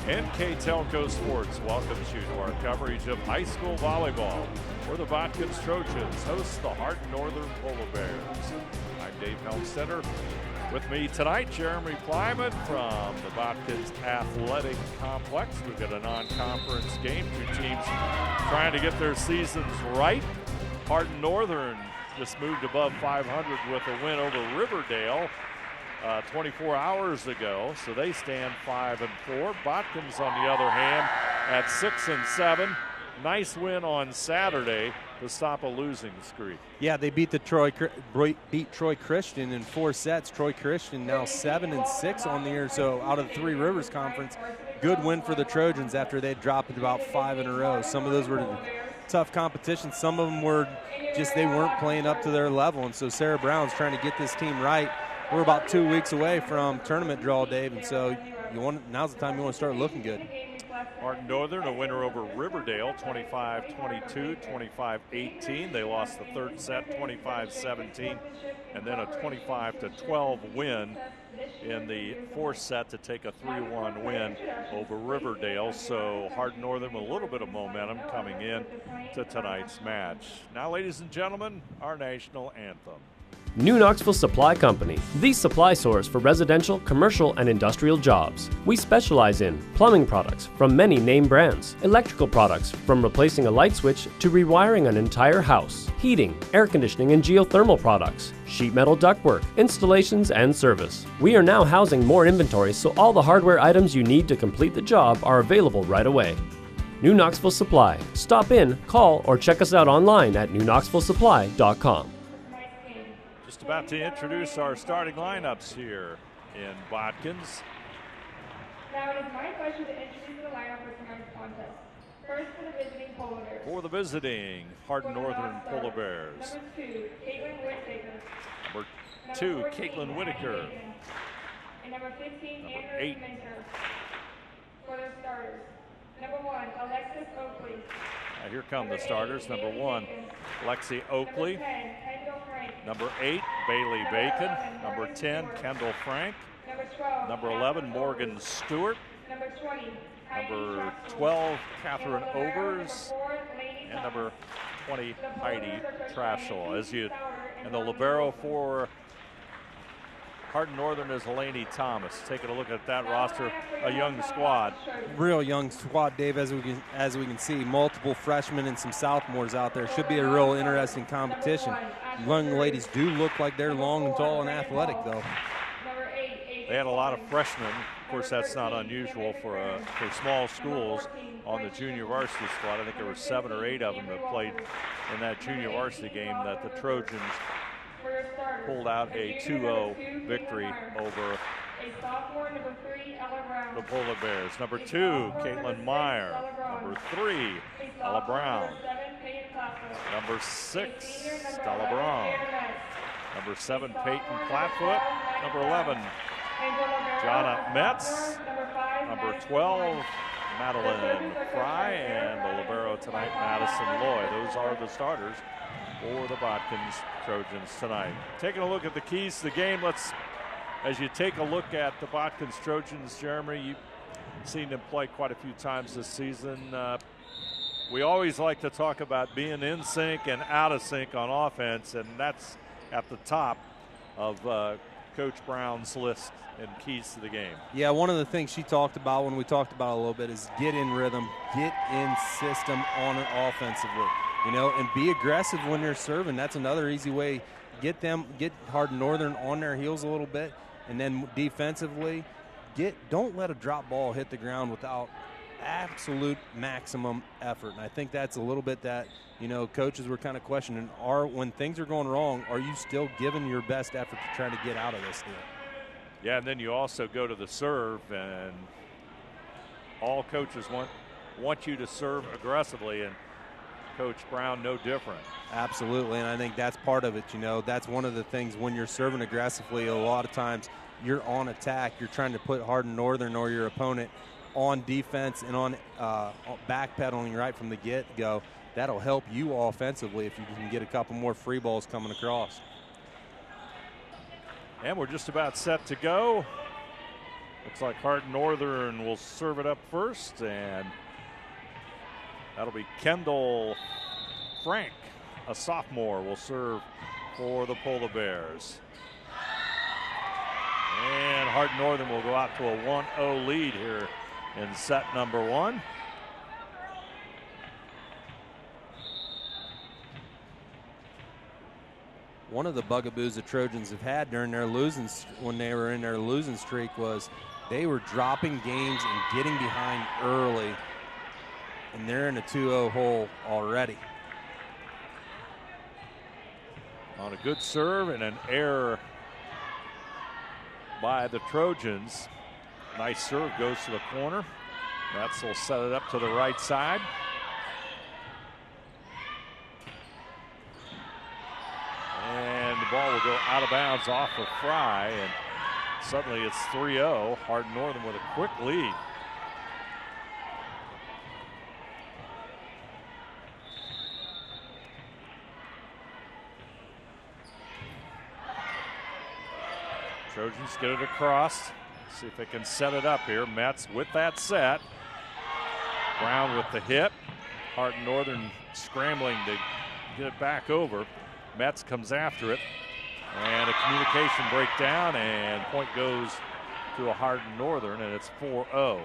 NK Telco Sports welcomes you to our coverage of high school volleyball, where the Botkins Trojans host the Hardin Northern Polar Bears. I'm Dave Helmstetter. With me tonight, Jeremy Plyman from the Botkins Athletic Complex. We've got a non-conference game. Two teams trying to get their seasons right. Hardin Northern just moved above 500 with a win over Riverdale 24 hours ago, so they stand 5-4. Botkins, on the other hand, at 6-7. Nice win on Saturday to stop a losing streak. Yeah, they beat Troy Christian in 4 sets. Troy Christian now 7-6 on the year, so out of the Three Rivers Conference. Good win for the Trojans after they dropped about 5 in a row. Some of those were tough competition. Some of them were just they weren't playing up to their level, and so Sarah Brown's trying to get this team right. We're about 2 weeks away from tournament draw, Dave, and so now's the time you want to start looking good. Hardin Northern, a winner over Riverdale, 25-22, 25-18. They lost the third set, 25-17, and then a 25-12 win in the fourth set to take a 3-1 win over Riverdale. So Hardin Northern with a little bit of momentum coming in to tonight's match. Now, ladies and gentlemen, our national anthem. New Knoxville Supply Company, the supply source for residential, commercial, and industrial jobs. We specialize in plumbing products from many name brands, electrical products from replacing a light switch to rewiring an entire house, heating, air conditioning, and geothermal products, sheet metal ductwork, installations, and service. We are now housing more inventory, so all the hardware items you need to complete the job are available right away. New Knoxville Supply. Stop in, call, or check us out online at newknoxvillesupply.com. Just about to introduce our starting lineups here in Botkins. Now it is my pleasure to introduce the lineup for tonight's contest. First for the visiting Polar Bears. For the visiting Hardin Northern Polar Bears. Number 2, Caitlin Whittaker. And number 15, Number Andrew 8. Minter. For the starters. Number 1, Alexis Oakley. Now here come the starters. Number 1, Lexi Oakley. Number 10, Kendall Frank. Number 8, Bailey Bacon. Number 10, Kendall Frank. Number 12, Number 11, Morgan Stewart. Number 20, Number 12, Catherine Overs. And number 20, Heidi Trashel. And the libero for Hardin Northern is Elaney Thomas. Taking a look at that roster, a young squad. Real young squad, Dave, as we can see. Multiple freshmen and some sophomores out there. Should be a real interesting competition. Young ladies do look like they're long and tall and athletic, though. They had a lot of freshmen. Of course, that's not unusual for small schools on the junior varsity squad. I think there were 7 or 8 of them that played in that junior varsity game that the Trojans pulled out a 2-0 victory over the Polar Bears. Number 2, Caitlin Meyer. Number 3, Ella Brown. Number 6, Stella Braun. Number 7, Peyton Flatfoot. Number 11, Jonna Metz. Number 12, Madeline Fry. And the libero tonight, Madison Loy. Those are the starters for the Botkins Trojans tonight. Taking a look at the keys to the game, as you take a look at the Botkins Trojans, Jeremy, you've seen them play quite a few times this season. We always like to talk about being in sync and out of sync on offense, and that's at the top of Coach Brown's list and keys to the game. Yeah, one of the things she talked about when we talked about it a little bit is get in rhythm, get in system on it offensively. And be aggressive when they're serving. That's another easy way. Get Hardin Northern on their heels a little bit, and then defensively, don't let a drop ball hit the ground without absolute maximum effort. And I think that's a little bit that, coaches were kind of questioning. When things are going wrong, are you still giving your best effort to try to get out of this deal? Yeah, and then you also go to the serve, and all coaches want you to serve aggressively, and Coach Brown no different. Absolutely, and I think that's part of it. That's one of the things when you're serving aggressively. A lot of times you're on attack. You're trying to put Hardin Northern or your opponent on defense and on backpedaling right from the get-go. That'll help you offensively if you can get a couple more free balls coming across. And we're just about set to go. Looks like Hardin Northern will serve it up first, and that'll be Kendall Frank, a sophomore, will serve for the Polar Bears. And Hardin Northern will go out to a 1-0 lead here in set number 1. One of the bugaboos the Trojans have had during their when they were in their losing streak was they were dropping games and getting behind early, and they're in a 2-0 hole already. On a good serve and an error by the Trojans. Nice serve goes to the corner. Metz will set it up to the right side. And the ball will go out of bounds off of Fry, and suddenly it's 3-0. Hardin Northern with a quick lead. Trojans get it across. See if they can set it up here. Metz with that set. Brown with the hit. Hardin Northern scrambling to get it back over. Metz comes after it. And a communication breakdown, and point goes to a Hardin Northern, and it's 4-0.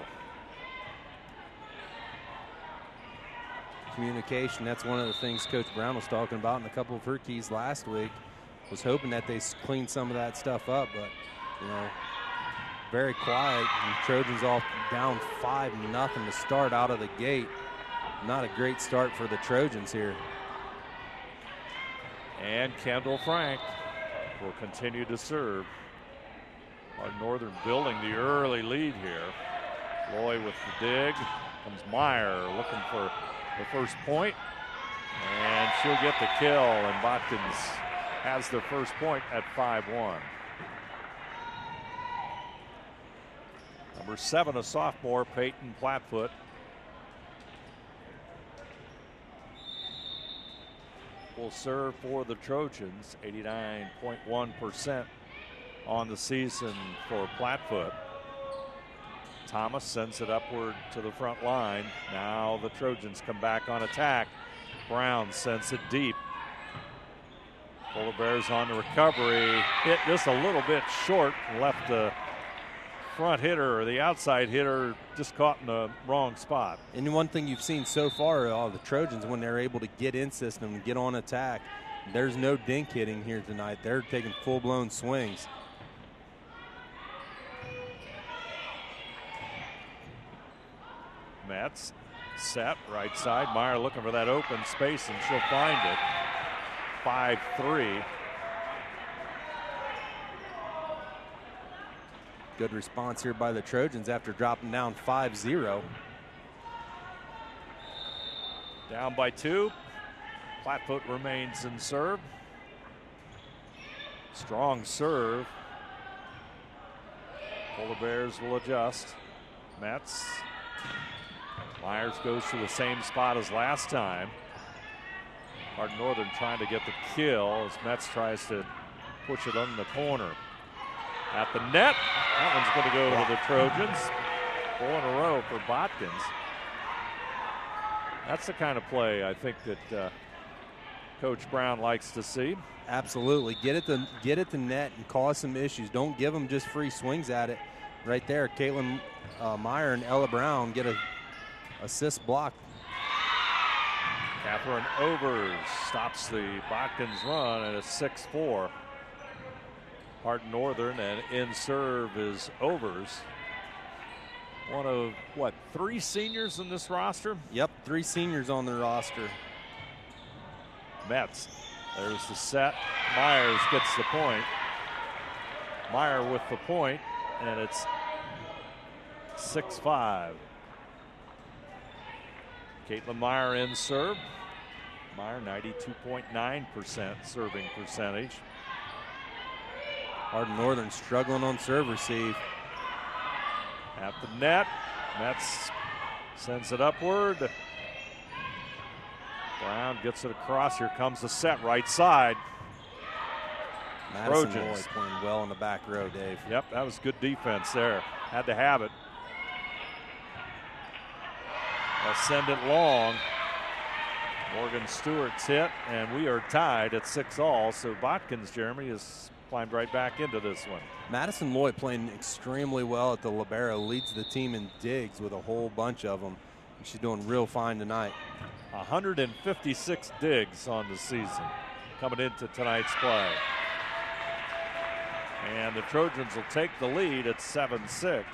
Communication, that's one of the things Coach Brown was talking about in a couple of her keys last week. Was hoping that they clean some of that stuff up, but you know, very quiet. And Trojans off down 5-0 to start out of the gate. Not a great start for the Trojans here. And Kendall Frank will continue to serve. Our Northern building the early lead here. Loy with the dig. Comes Meyer looking for the first point, and she'll get the kill, and Botkins has their first point at 5-1. Number 7, a sophomore, Peyton Plattfoot. Will serve for the Trojans. 89.1% on the season for Plattfoot. Thomas sends it upward to the front line. Now the Trojans come back on attack. Brown sends it deep. Polar Bears on the recovery. Hit just a little bit short. Left the front hitter or the outside hitter just caught in the wrong spot. And one thing you've seen so far, all the Trojans, when they're able to get in system and get on attack, there's no dink hitting here tonight. They're taking full-blown swings. Metz set right side. Meyer looking for that open space, and she'll find it. 5-3. Good response here by the Trojans after dropping down 5-0. Down by 2. Plattfoot remains in serve. Strong serve. Polar Bears will adjust. Metz. Myers goes to the same spot as last time. Hardin Northern trying to get the kill as Metz tries to push it on the corner. At the net, that one's going to go to the Trojans. 4 in a row for Botkins. That's the kind of play I think that Coach Brown likes to see. Absolutely. Get at the net and cause some issues. Don't give them just free swings at it. Right there, Caitlin Meyer and Ella Brown get a assist block. Catherine Overs stops the Botkins run, and it's 6-4. Hardin Northern, and in serve is Overs. One of, what, 3 seniors in this roster? Yep, 3 seniors on the roster. Metz, there's the set. Myers gets the point. Meyer with the point, and it's 6-5. Caitlin Meyer in serve. Meyer 92.9% serving percentage. Hardin Northern struggling on serve receive. At the net, Metz sends it upward. Brown gets it across. Here comes the set right side. Madison Trojans. Loy playing well in the back row, Dave. Yep, that was good defense there. Had to have it. They'll send it long. Morgan Stewart's hit, and we are tied at 6-all. So Botkins, Jeremy, has climbed right back into this one. Madison Loy playing extremely well at the libero, leads the team in digs with a whole bunch of them. And she's doing real fine tonight. 156 digs on the season coming into tonight's play. And the Trojans will take the lead at 7-6.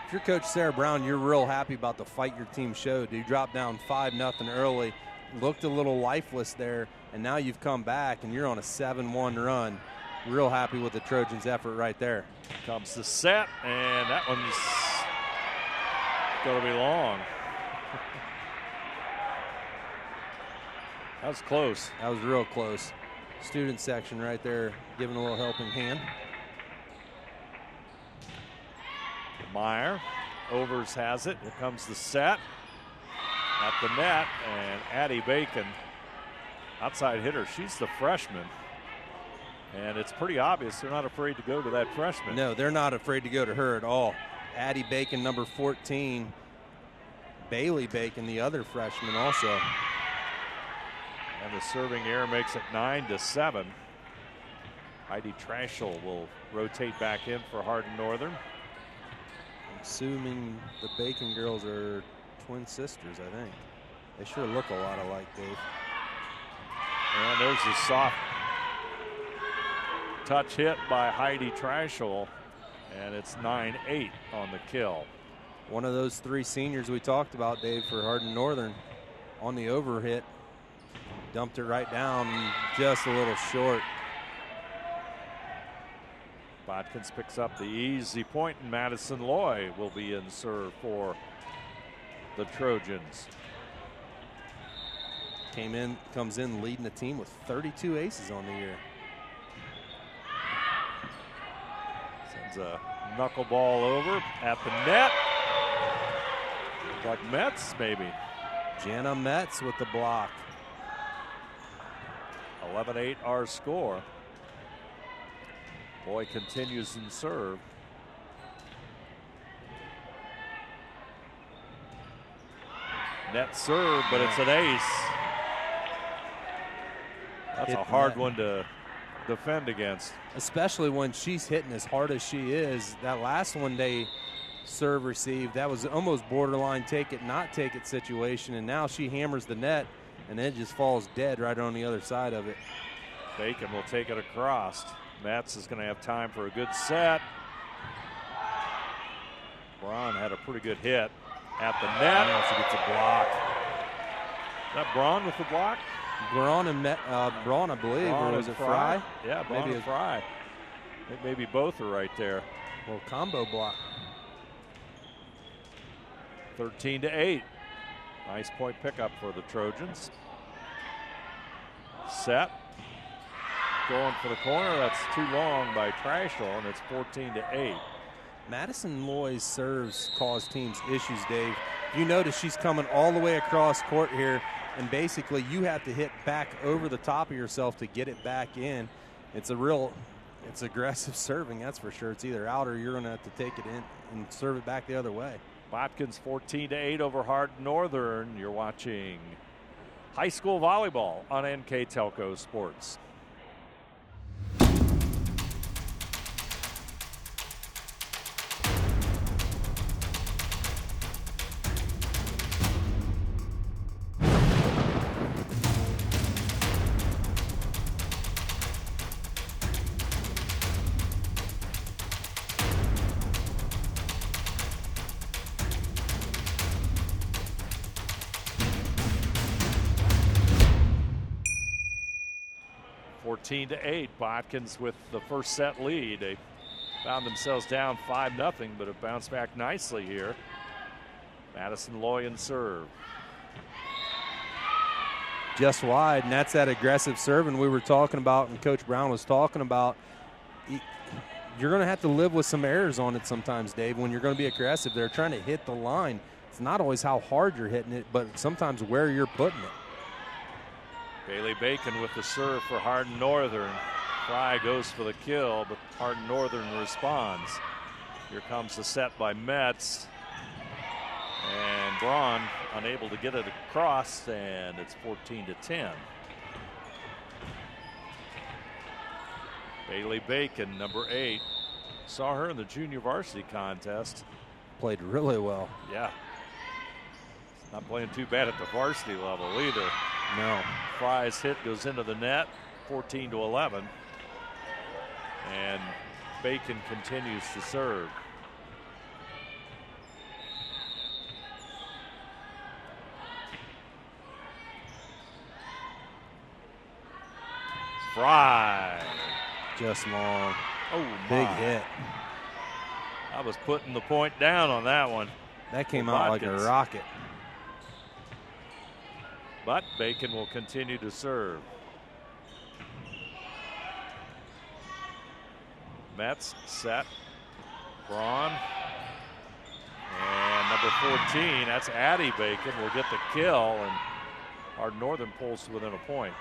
If you're Coach Sarah Brown, you're real happy about the fight your team showed. You dropped down 5-0 early, looked a little lifeless there, and now you've come back and you're on a 7-1 run. Real happy with the Trojans' effort right there. Comes the set, and that one's going to be long. That was close. That was real close. Student section right there giving a little helping hand. Meyer, Overs has it. Here comes the set at the net, and Addie Bacon, outside hitter. She's the freshman, and it's pretty obvious they're not afraid to go to that freshman. No, they're not afraid to go to her at all. Addie Bacon, number 14. Bailey Bacon, the other freshman, also. And the serving error makes it 9-7. Heidi Trashel will rotate back in for Hardin Northern. Assuming the Bacon girls are twin sisters, I think. They sure look a lot alike, Dave. And there's a soft touch hit by Heidi Trashel, and it's 9-8 on the kill. One of those three seniors we talked about, Dave, for Hardin Northern on the over hit. Dumped it right down, just a little short. Botkins picks up the easy point, and Madison Loy will be in serve for the Trojans. Comes in leading the team with 32 aces on the year. Sends a knuckleball over at the net. Looks like Metz, maybe. Jana Metz with the block. 11-8 our score. Loy continues in serve. Net serve, but it's an ace. That's Hit a hard net. one to defend against. Especially when she's hitting as hard as she is. That last one they serve received, that was almost borderline take it, not take it situation. And now she hammers the net and it just falls dead right on the other side of it. Bacon will take it across. Metz is going to have time for a good set. Braun had a pretty good hit at the net. Now she gets a block. Is that Braun with the block? Braun, I believe, Braun or was and it Fry? Yeah, Braun and Fry. Maybe both are right there. Well, combo block. 13-8. Nice point pickup for the Trojans. Set. Going for the corner. That's too long by Trashel, and it's 14-8. Madison Loy's serves cause teams issues, Dave. You notice she's coming all the way across court here, and basically you have to hit back over the top of yourself to get it back in. It's aggressive serving, that's for sure. It's either out or you're going to have to take it in and serve it back the other way. Botkins 14-8 over Hardin Northern. You're watching high school volleyball on NK Telco Sports. To 8, Botkins with the first set lead. They found themselves down 5-0, but have bounced back nicely here. Madison Loy in serve. Just wide, and that's that aggressive serving we were talking about and Coach Brown was talking about. You're going to have to live with some errors on it sometimes, Dave, when you're going to be aggressive. They're trying to hit the line. It's not always how hard you're hitting it, but sometimes where you're putting it. Bailey Bacon with the serve for Hardin Northern. Fry goes for the kill, but Hardin Northern responds. Here comes the set by Metz. And Braun unable to get it across, and it's 14-10. Bailey Bacon, number 8. Saw her in the junior varsity contest. Played really well. Yeah. Not playing too bad at the varsity level either. No. Fry's hit goes into the net, 14-11. And Bacon continues to serve. Fry. Just long. Oh, big my. hit. I was putting the point down on that one. That came out like a rocket. But Bacon will continue to serve. Metz set. Braun. And number 14, that's Addie Bacon, will get the kill, and our Northern pulls to within a point.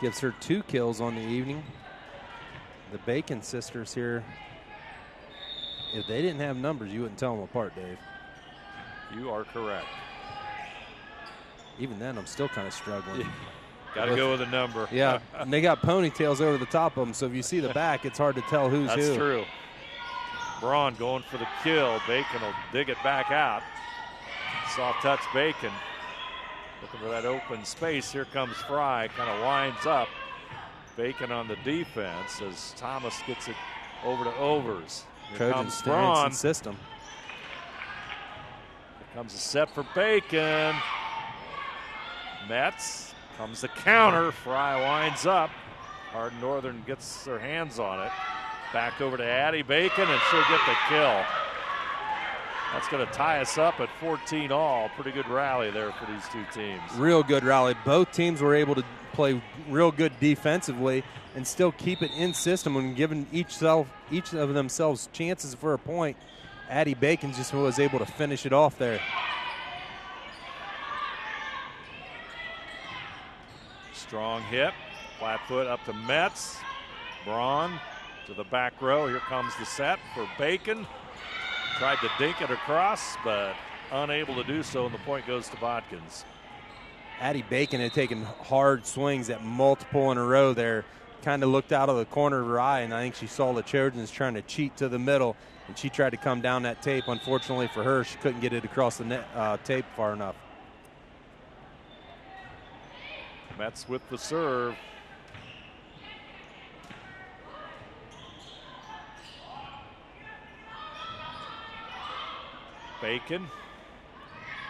Gives her 2 kills on the evening. The Bacon sisters here, if they didn't have numbers, you wouldn't tell them apart, Dave. You are correct. Even then, I'm still kind of struggling. Yeah. Got to go with a number. Yeah, and they got ponytails over the top of them, so if you see the back, it's hard to tell who's who. That's true. Braun going for the kill. Bacon will dig it back out. Soft touch Bacon. Looking for that open space. Here comes Fry. Kind of winds up. Bacon on the defense as Thomas gets it over to Overs. Here Trojan comes stance Braun. and system. Here comes a set for Bacon. Metz comes the counter. Fry winds up. Hardin Northern gets their hands on it. Back over to Addie Bacon, and she'll get the kill. That's going to tie us up at 14 all. Pretty good rally there for these two teams. Real good rally. Both teams were able to play real good defensively and still keep it in system and giving each of themselves chances for a point. Addie Bacon just was able to finish it off there. Strong hit. Flat foot up to Metz. Braun to the back row. Here comes the set for Bacon. Tried to dink it across, but unable to do so, and the point goes to Botkins. Addie Bacon had taken hard swings at multiple in a row there. Kind of looked out of the corner of her eye, and I think she saw the Trojans trying to cheat to the middle, and she tried to come down that tape. Unfortunately for her, she couldn't get it across the net, tape far enough. Metz with the serve. Bacon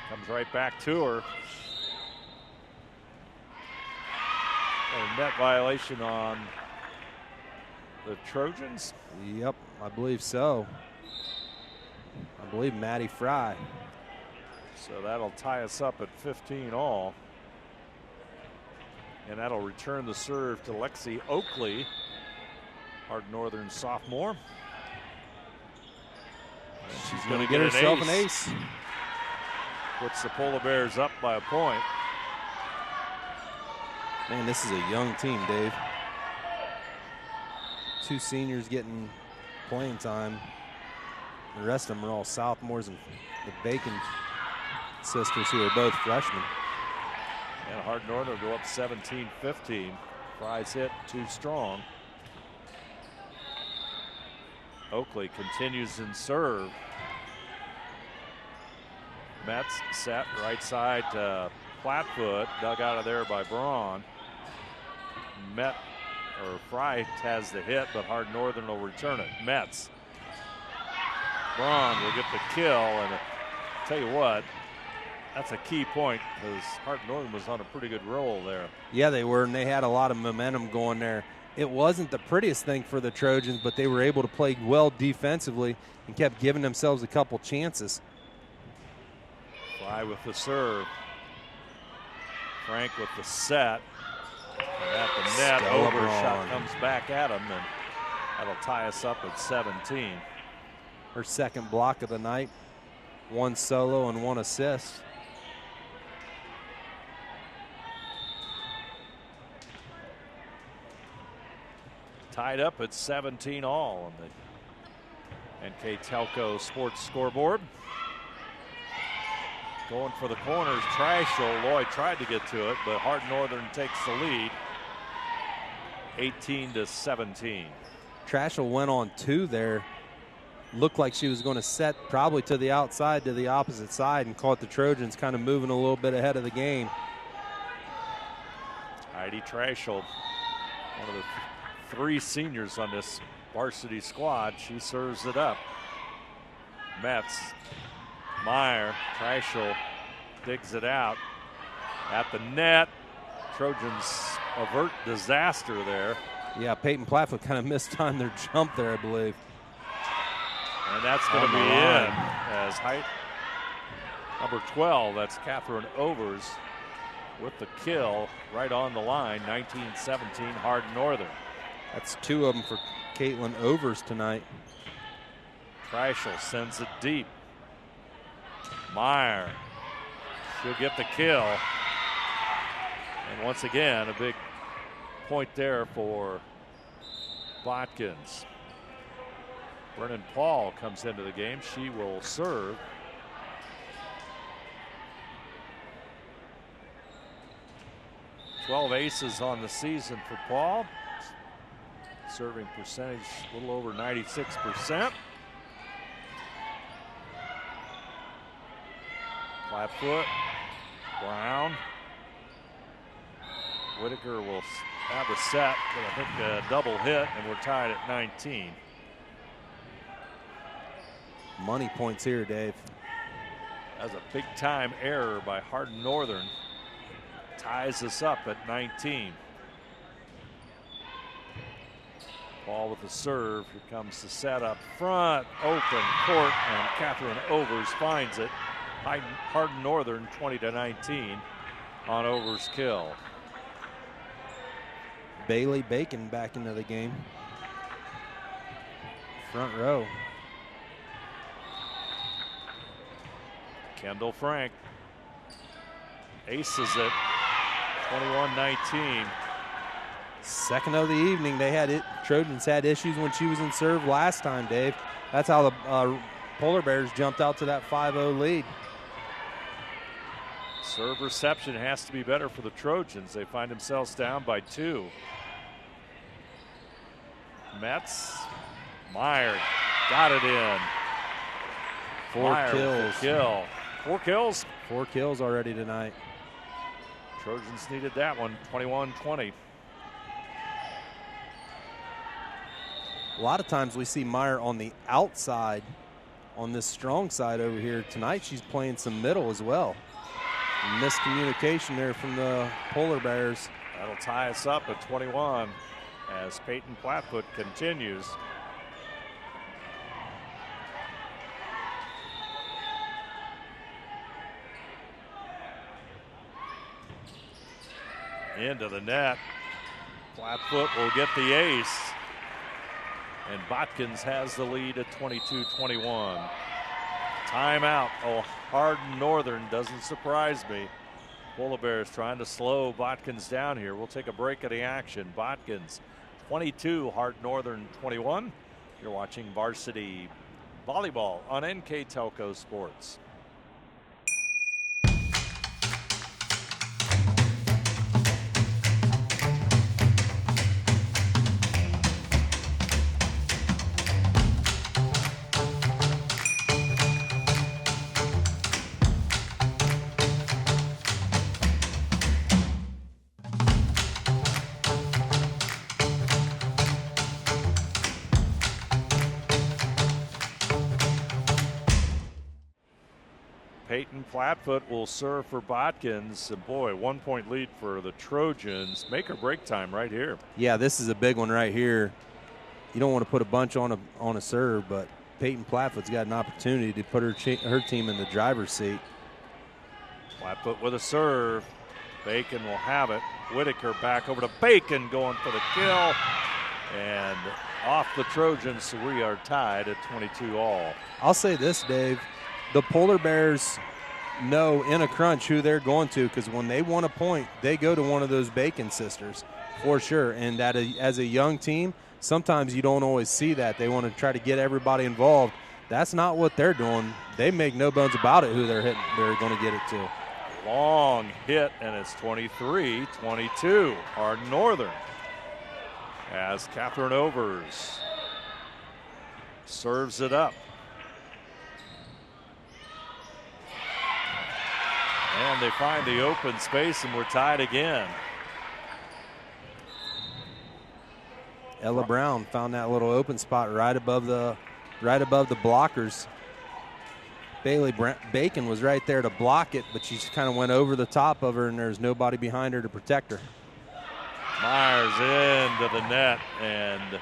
comes right back to her. A net violation on the Trojans. Yep, I believe so. I believe Maddie Fry. So that'll tie us up at 15 all. And that'll return the serve to Lexi Oakley, Hardin Northern sophomore. She's going to get herself an ace. Puts the Polar Bears up by a point. Man, this is a young team, Dave. 2 seniors getting playing time. The rest of them are all sophomores, and the Bacon sisters who are both freshmen. And Hardin Northern will go up 17-15. Fry's hit too strong. Oakley continues in serve. Metz set right side to Flatfoot, dug out of there by Braun. Fry has the hit, but Hardin Northern will return it. Metz. Braun will get the kill, and I'll tell you what, that's a key point because Hardin Northern was on a pretty good roll there. Yeah, they were, and they had a lot of momentum going there. It wasn't the prettiest thing for the Trojans, but they were able to play well defensively and kept giving themselves a couple chances. Fry with the serve. Frank with the set. And at the net, over shot comes back at him, and that'll tie us up at 17. Her second block of the night, 1 solo and 1 assist. Tied up at 17 all on the NK Telco Sports scoreboard. Going for the corners, Trashel. Lloyd tried to get to it, but Hardin Northern takes the lead, 18-17. Trashel went on 2 there. Looked like she was going to set probably to the outside, to the opposite side, and caught the Trojans kind of moving a little bit ahead of the game. Heidi Trashel, one of the 3 seniors on this varsity squad. She serves it up. Metz, Meyer, Trashel digs it out at the net. Trojans avert disaster there. Yeah, Peyton Plattfoot kind of mistimed their jump there, I believe. And that's going to be in as height number 12, that's Catherine Overs, with the kill right on the line. 19-17 Hardin Northern. That's 2 of them for Caitlin Overs tonight. Trashel sends it deep. Meyer, she'll get the kill. And once again, a big point there for Botkins. Brennan Paul comes into the game. She will serve. Twelve aces on the season for Paul. Serving percentage a little over 96%. Flatfoot, Brown. Whitaker will have a set, but I think a double hit, and we're tied at 19. Money points here, Dave. That's a big time error by Hardin Northern. Ties us up at 19. Ball with the serve. Here comes the set up front. Open court, and Catherine Overs finds it. Hardin Northern 20-19 on Overs' kill. Bailey Bacon back into the game. Front row. Kendall Frank aces it, 21-19. Second of the evening. They had it. Trojans had issues when she was in serve last time, Dave. That's how the Polar Bears jumped out to that 5-0 lead. Serve reception has to be better for the Trojans. They find themselves down by 2. Metz, Meyer got it in. 4 Meyer kills. with the kill. 4 kills. 4 kills already tonight. Trojans needed that one. 21-20. A lot of times we see Meyer on the outside on this strong side over here. Tonight she's playing some middle as well. Miscommunication there from the Polar Bears. That'll tie us up at 21 as Peyton Plattfoot continues. Into the net. Plattfoot will get the ace. And Botkins has the lead at 22-21. Timeout. Oh, Hardin Northern doesn't surprise me. Polar Bears trying to slow Botkins down here. We'll take a break of the action. Botkins 22, Hardin Northern 21. You're watching Varsity Volleyball on NK Telco Sports. Peyton Plattfoot will serve for Botkins. And boy, 1-point lead for the Trojans. Make or break time right here. Yeah, this is a big one right here. You don't want to put a bunch on a serve, but Peyton Plattfoot's got an opportunity to put her team in the driver's seat. Plattfoot with a serve. Bacon will have it. Whitaker back over to Bacon, going for the kill. And off the Trojans, so we are tied at 22 all. I'll say this, Dave. The Polar Bears know in a crunch who they're going to, because when they want a point, they go to one of those Bacon sisters. For sure, and that as a young team, sometimes you don't always see that. They want to try to get everybody involved. That's not what they're doing. They make no bones about it who they're hitting. They're going to get it to. Long hit, and it's 23-22. Hardin Northern as Catherine Overs serves it up. And they find the open space, and we're tied again. Ella Brown found that little open spot right above the blockers. Bailey Bacon was right there to block it, but she just kind of went over the top of her, and there's nobody behind her to protect her. Myers into the net, and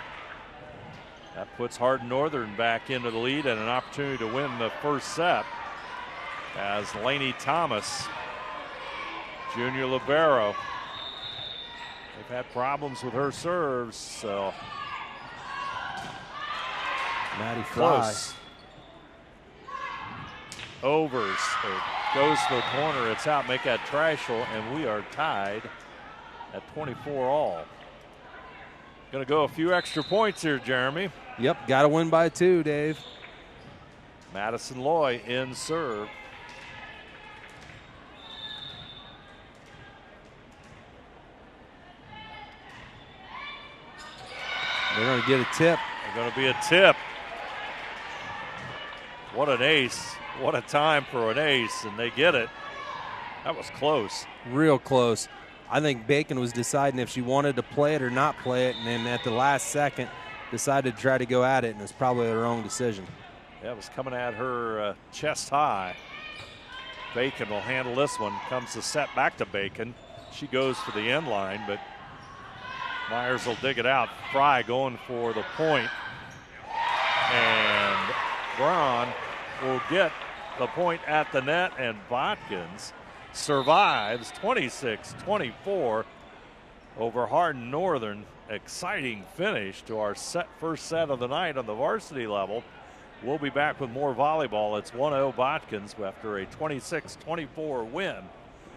that puts Hardin Northern back into the lead and an opportunity to win the first set as Lainey Thomas, junior libero. They've had problems with her serves, so Maddie Fry. close. Overs. It goes to the corner. It's out. Make that Trashel, and we are tied at 24 all. Going to go a few extra points here, Jeremy. Yep, got to win by 2, Dave. Madison Loy in serve. They're going to get a tip. They're going to be a tip. What an ace. What a time for an ace, and they get it. That was close. Real close. I think Bacon was deciding if she wanted to play it or not play it, and then at the last second decided to try to go at it, and it's probably the wrong decision. Yeah, it was coming at her chest high. Bacon will handle this one. Comes the set back to Bacon. She goes for the end line, but Myers will dig it out. Fry going for the point. And Braun will get the point at the net, and Botkins survives 26-24 over Hardin Northern. Exciting finish to our first set of the night on the varsity level. We'll be back with more volleyball. It's 1-0 Botkins after a 26-24 win.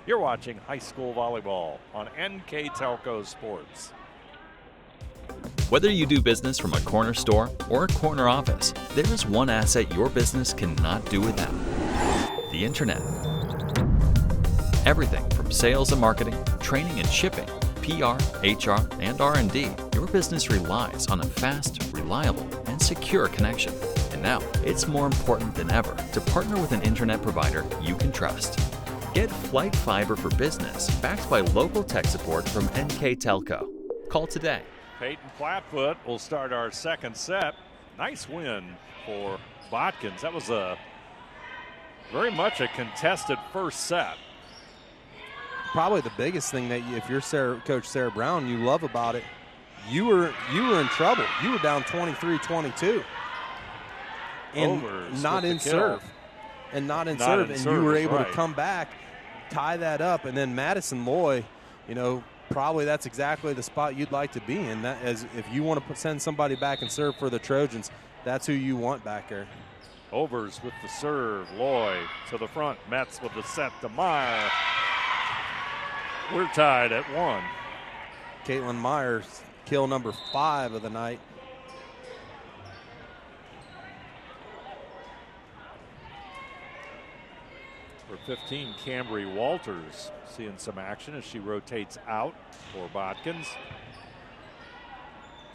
You're watching high school volleyball on NK Telco Sports. Whether you do business from a corner store or a corner office, there is one asset your business cannot do without: the internet. Everything from sales and marketing, training and shipping, PR, HR, and R&D, your business relies on a fast, reliable, and secure connection. And now, it's more important than ever to partner with an internet provider you can trust. Get Flight Fiber for Business, backed by local tech support from NK Telco. Call today. Peyton Flatfoot will start our second set. Nice win for Botkins. That was very much a contested first set. Probably the biggest thing that if you're Coach Sarah Brown, you love about it, you were in trouble. You were down 23-22. And Overs not in serve. And not in serve. And you were able to come back, tie that up, and then Madison Loy, probably that's exactly the spot you'd like to be in. That as if you want to send somebody back and serve for the Trojans, that's who you want back there. Overs with the serve. Loy to the front. Metz with the set to Meyer. We're tied at 1. Caitlin Myers, kill number 5 of the night. For 15, Cambry Walters seeing some action as she rotates out for Botkins.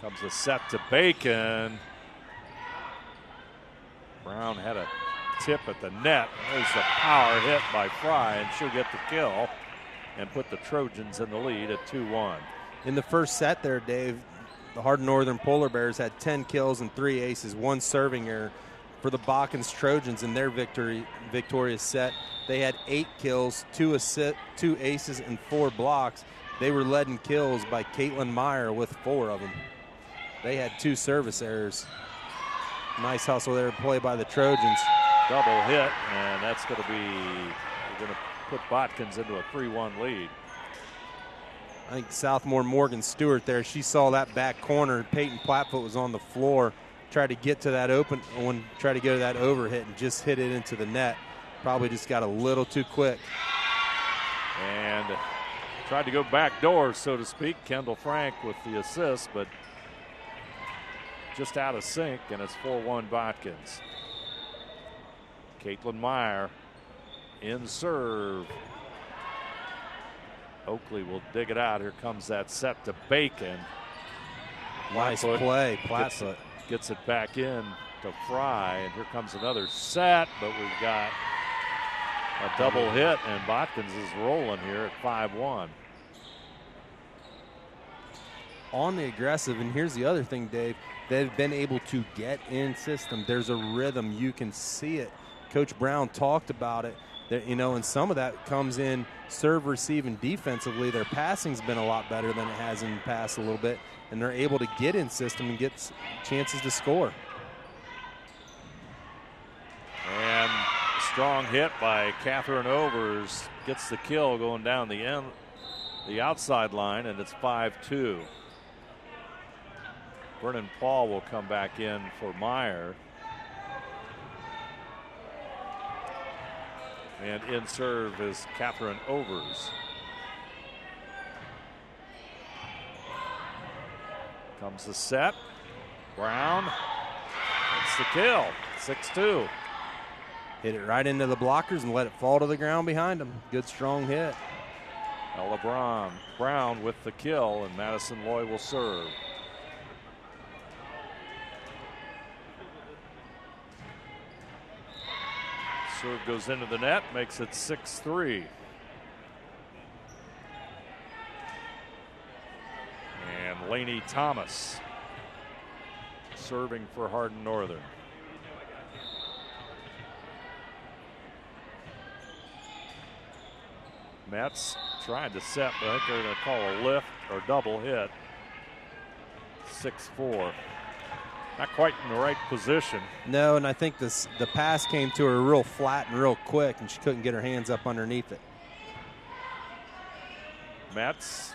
Comes the set to Bacon. Brown had a tip at the net. There's the power hit by Fry, and she'll get the kill and put the Trojans in the lead at 2-1. In the first set there, Dave, the Hardin Northern Polar Bears had 10 kills and 3 aces, 1 serving error. For the Botkins Trojans in their victorious set, they had 8 kills, 2 aces, and 4 blocks. They were led in kills by Caitlin Meyer with 4 of them. They had 2 service errors. Nice hustle there, play by the Trojans. Double hit, and that's going to put Botkins into a 3-1 lead. I think sophomore Morgan Stewart there, she saw that back corner. Peyton Plattfoot was on the floor, tried to get to that open one, tried to go to that overhit and just hit it into the net. Probably just got a little too quick. And Tried to go back door, so to speak. Kendall Frank with the assist, but just out of sync, and it's 4-1 Botkins. Caitlin Meyer in serve. Oakley will dig it out. Here comes that set to Bacon. Nice play, Plattfoot. Gets it back in to Fry, and here comes another set, but we've got a double hit, and Botkins is rolling here at 5-1. On the aggressive, and here's the other thing, Dave. They've been able to get in system. There's a rhythm. You can see it. Coach Brown talked about it. That, you know, and some of that comes in serve, receive, and defensively. Their passing's been a lot better than it has in the past a little bit, and they're able to get in system and get chances to score. And strong hit by Catherine Overs gets the kill going down the outside line, and it's 5-2. Vernon Paul will come back in for Meyer. And in serve is Catherine Overs. Comes the set. Brown. It's the kill. 6-2. Hit it right into the blockers and let it fall to the ground behind them. Good strong hit. Ella Brown with the kill, and Madison Loy will serve. Serve goes into the net, makes it 6-3. And Lainey Thomas serving for Hardin Northern. Mets trying to set, but I think they're going to call a lift or double hit. 6-4. Not quite in the right position. No, and I think the pass came to her real flat and real quick, and she couldn't get her hands up underneath it. Mets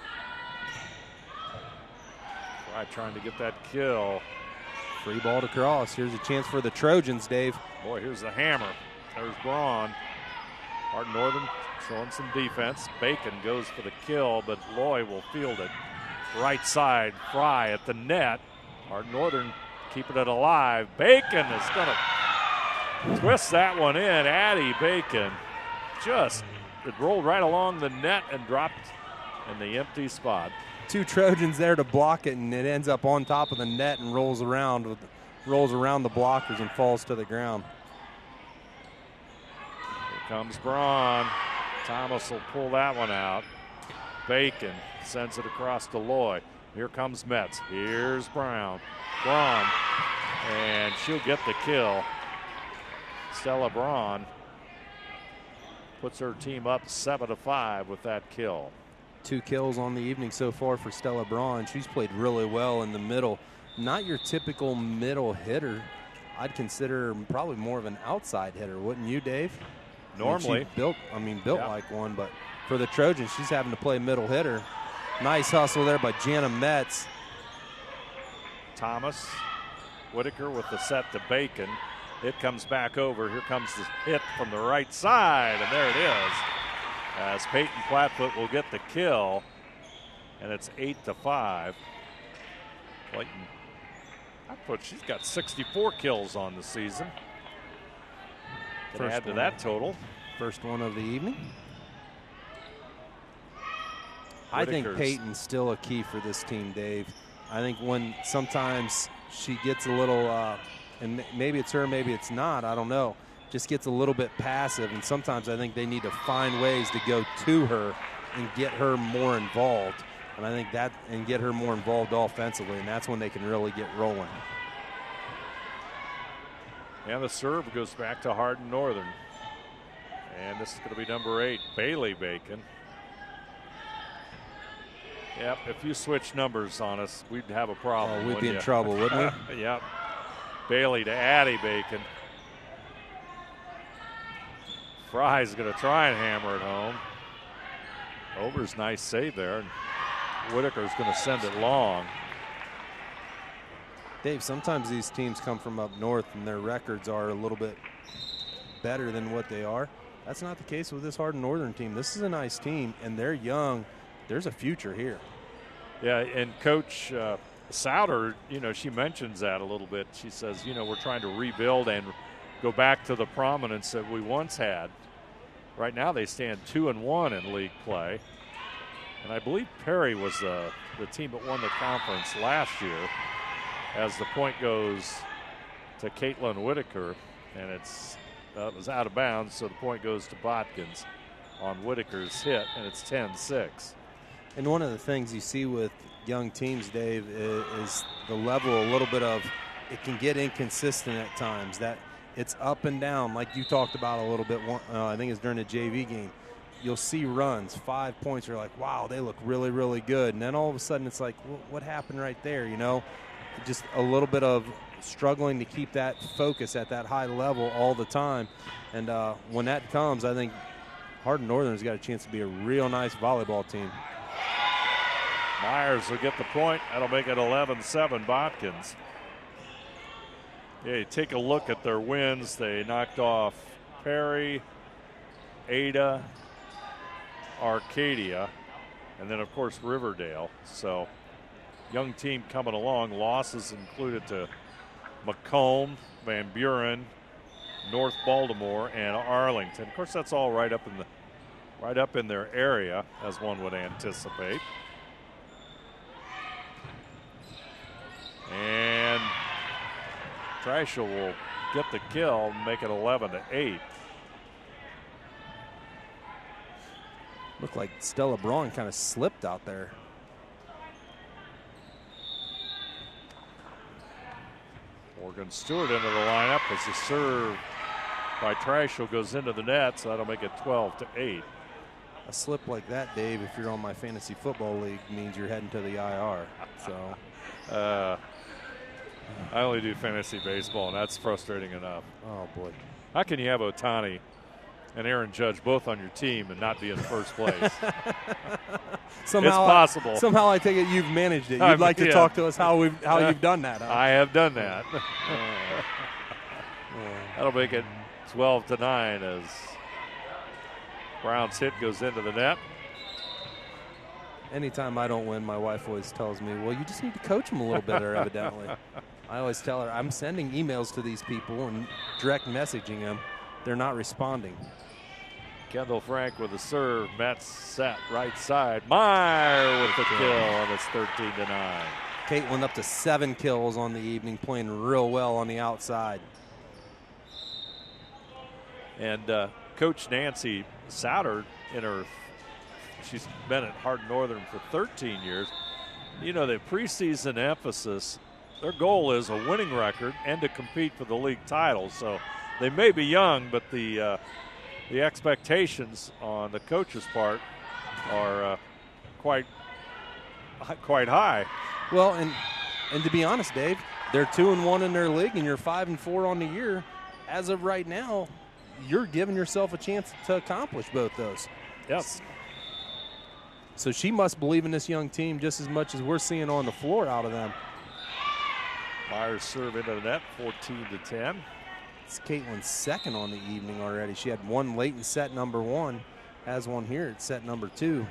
trying to get that kill. Free ball to cross. Here's a chance for the Trojans, Dave. Boy, here's the hammer. There's Braun. Hardin Northern showing some defense. Bacon goes for the kill, but Loy will field it. Right side, Fry at the net. Hardin Northern keeping it alive. Bacon is going to twist that one in. Addie Bacon it rolled right along the net and dropped in the empty spot. Two Trojans there to block it, and it ends up on top of the net and rolls around the blockers and falls to the ground. Here comes Braun. Thomas will pull that one out. Bacon sends it across to Loy. Here comes Metz. Here's Braun, and she'll get the kill. Stella Braun puts her team up 7-5 with that kill. 2 kills on the evening so far for Stella Braun. She's played really well in the middle. Not your typical middle hitter. I'd consider her probably more of an outside hitter, wouldn't you, Dave? Normally. Built like one, but for the Trojans, she's having to play middle hitter. Nice hustle there by Jana Metz. Thomas, Whitaker with the set to Bacon. It comes back over. Here comes the hit from the right side, and there it is. As Peyton Plattfoot will get the kill, and it's 8-5. Clayton Plattfoot, she's got 64 kills on the season. Can add to that total. First one of the evening. I think Peyton's still a key for this team, Dave. I think when sometimes she gets a little, and maybe it's her, maybe it's not, I don't know, just gets a little bit passive, and sometimes I think they need to find ways to go to her and get her more involved. And I think that, and get her more involved offensively, and that's when they can really get rolling. And the serve goes back to Hardin Northern. And this is going to be number 8, Bailey Bacon. Yep, if you switch numbers on us, we'd have a problem. Oh, we'd be in trouble, wouldn't we? Yep. Bailey to Addie Bacon. Fry's going to try and hammer it home. Over's nice save there. And Whitaker's going to send it long. Dave, sometimes these teams come from up north and their records are a little bit better than what they are. That's not the case with this Hardin Northern team. This is a nice team, and they're young, there's a future here. Yeah, and Coach Souter, she mentions that a little bit. She says, we're trying to rebuild and go back to the prominence that we once had. Right now they stand 2-1 in league play. And I believe Perry was the team that won the conference last year, as the point goes to Caitlin Whitaker, and it was out of bounds, so the point goes to Botkins on Whitaker's hit, and it's 10-6. And one of the things you see with young teams, Dave, is the level a little bit of it can get inconsistent at times. That it's up and down, like you talked about a little bit. I think it's during the JV game. You'll see runs, 5 points. You're like, wow, they look really, really good. And then all of a sudden it's like, what happened right there? Just a little bit of struggling to keep that focus at that high level all the time. And when that comes, I think Hardin Northern's got a chance to be a real nice volleyball team. Myers will get the point. That'll make it 11-7 Botkins. Yeah, you take a look at their wins. They knocked off Perry, Ada, Arcadia, and then, of course, Riverdale. So, young team coming along. Losses included to Macomb, Van Buren, North Baltimore, and Arlington. Of course, that's all right up in their area, as one would anticipate. And Trashel will get the kill and make it 11-8. Looked like Stella Braun kind of slipped out there. Morgan Stewart into the lineup as the serve by Trashel goes into the net, so that'll make it 12-8. A slip like that, Dave, if you're on my fantasy football league, means you're heading to the IR. So, I only do fantasy baseball, and that's frustrating enough. Oh boy, how can you have Otani and Aaron Judge both on your team and not be in first place? Somehow, it's possible. Somehow I take it you've managed it. You'd like to talk to us how you've done that. Huh? I have done that. That'll make it 12-9 as Brown's hit goes into the net. Anytime I don't win, my wife always tells me, well, you just need to coach them a little better, evidently. I always tell her, I'm sending emails to these people and direct messaging them. They're not responding. Kendall Frank with a serve. Metz set right side. Meyer with the kill, and it's 13-9. Caitlin up to 7 kills on the evening, playing real well on the outside. And Coach Nancy Souter, she's been at Hardin Northern for 13 years. The preseason emphasis, their goal is a winning record and to compete for the league title. So they may be young, but the expectations on the coach's part are quite high. Well, and to be honest, Dave, they're 2-1 in their league, and you're 5-4 on the year. As of right now, you're giving yourself a chance to accomplish both those. Yes. So she must believe in this young team just as much as we're seeing on the floor out of them. Myers serve into the net, 14-10. It's Caitlin's second on the evening already. She had one late in set number 1. Has one here at set number 2.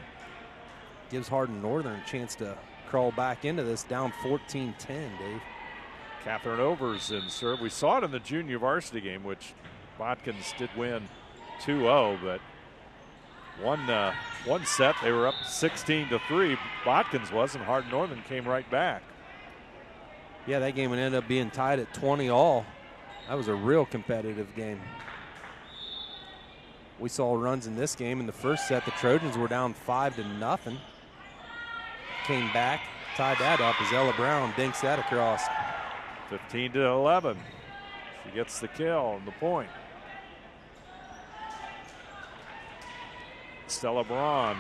Gives Hardin Northern a chance to crawl back into this, down 14-10, Dave. Catherine Overs in serve. We saw it in the junior varsity game, which Botkins did win 2-0, but one set they were up 16-3. Botkins was, and Hardin Northern came right back. Yeah, that game would end up being tied at 20-all. That was a real competitive game. We saw runs in this game. In the first set, the Trojans were down 5-0. Came back, tied that up as Ella Brown dinks that across. 15-11. She gets the kill and the point. Stella Braun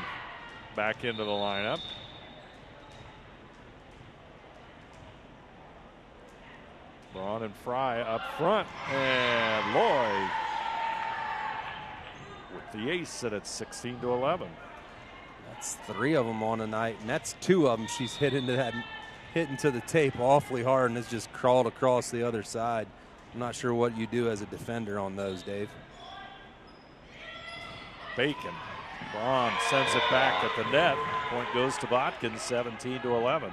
back into the lineup. Braun and Fry up front, and Lloyd with the ace, and it's 16-11. That's 3 of them on the night, and that's 2 of them she's hit into the tape awfully hard, and it's just crawled across the other side. I'm not sure what you do as a defender on those, Dave. Bacon Braun sends it back at the net. Point goes to Botkins, 17-11.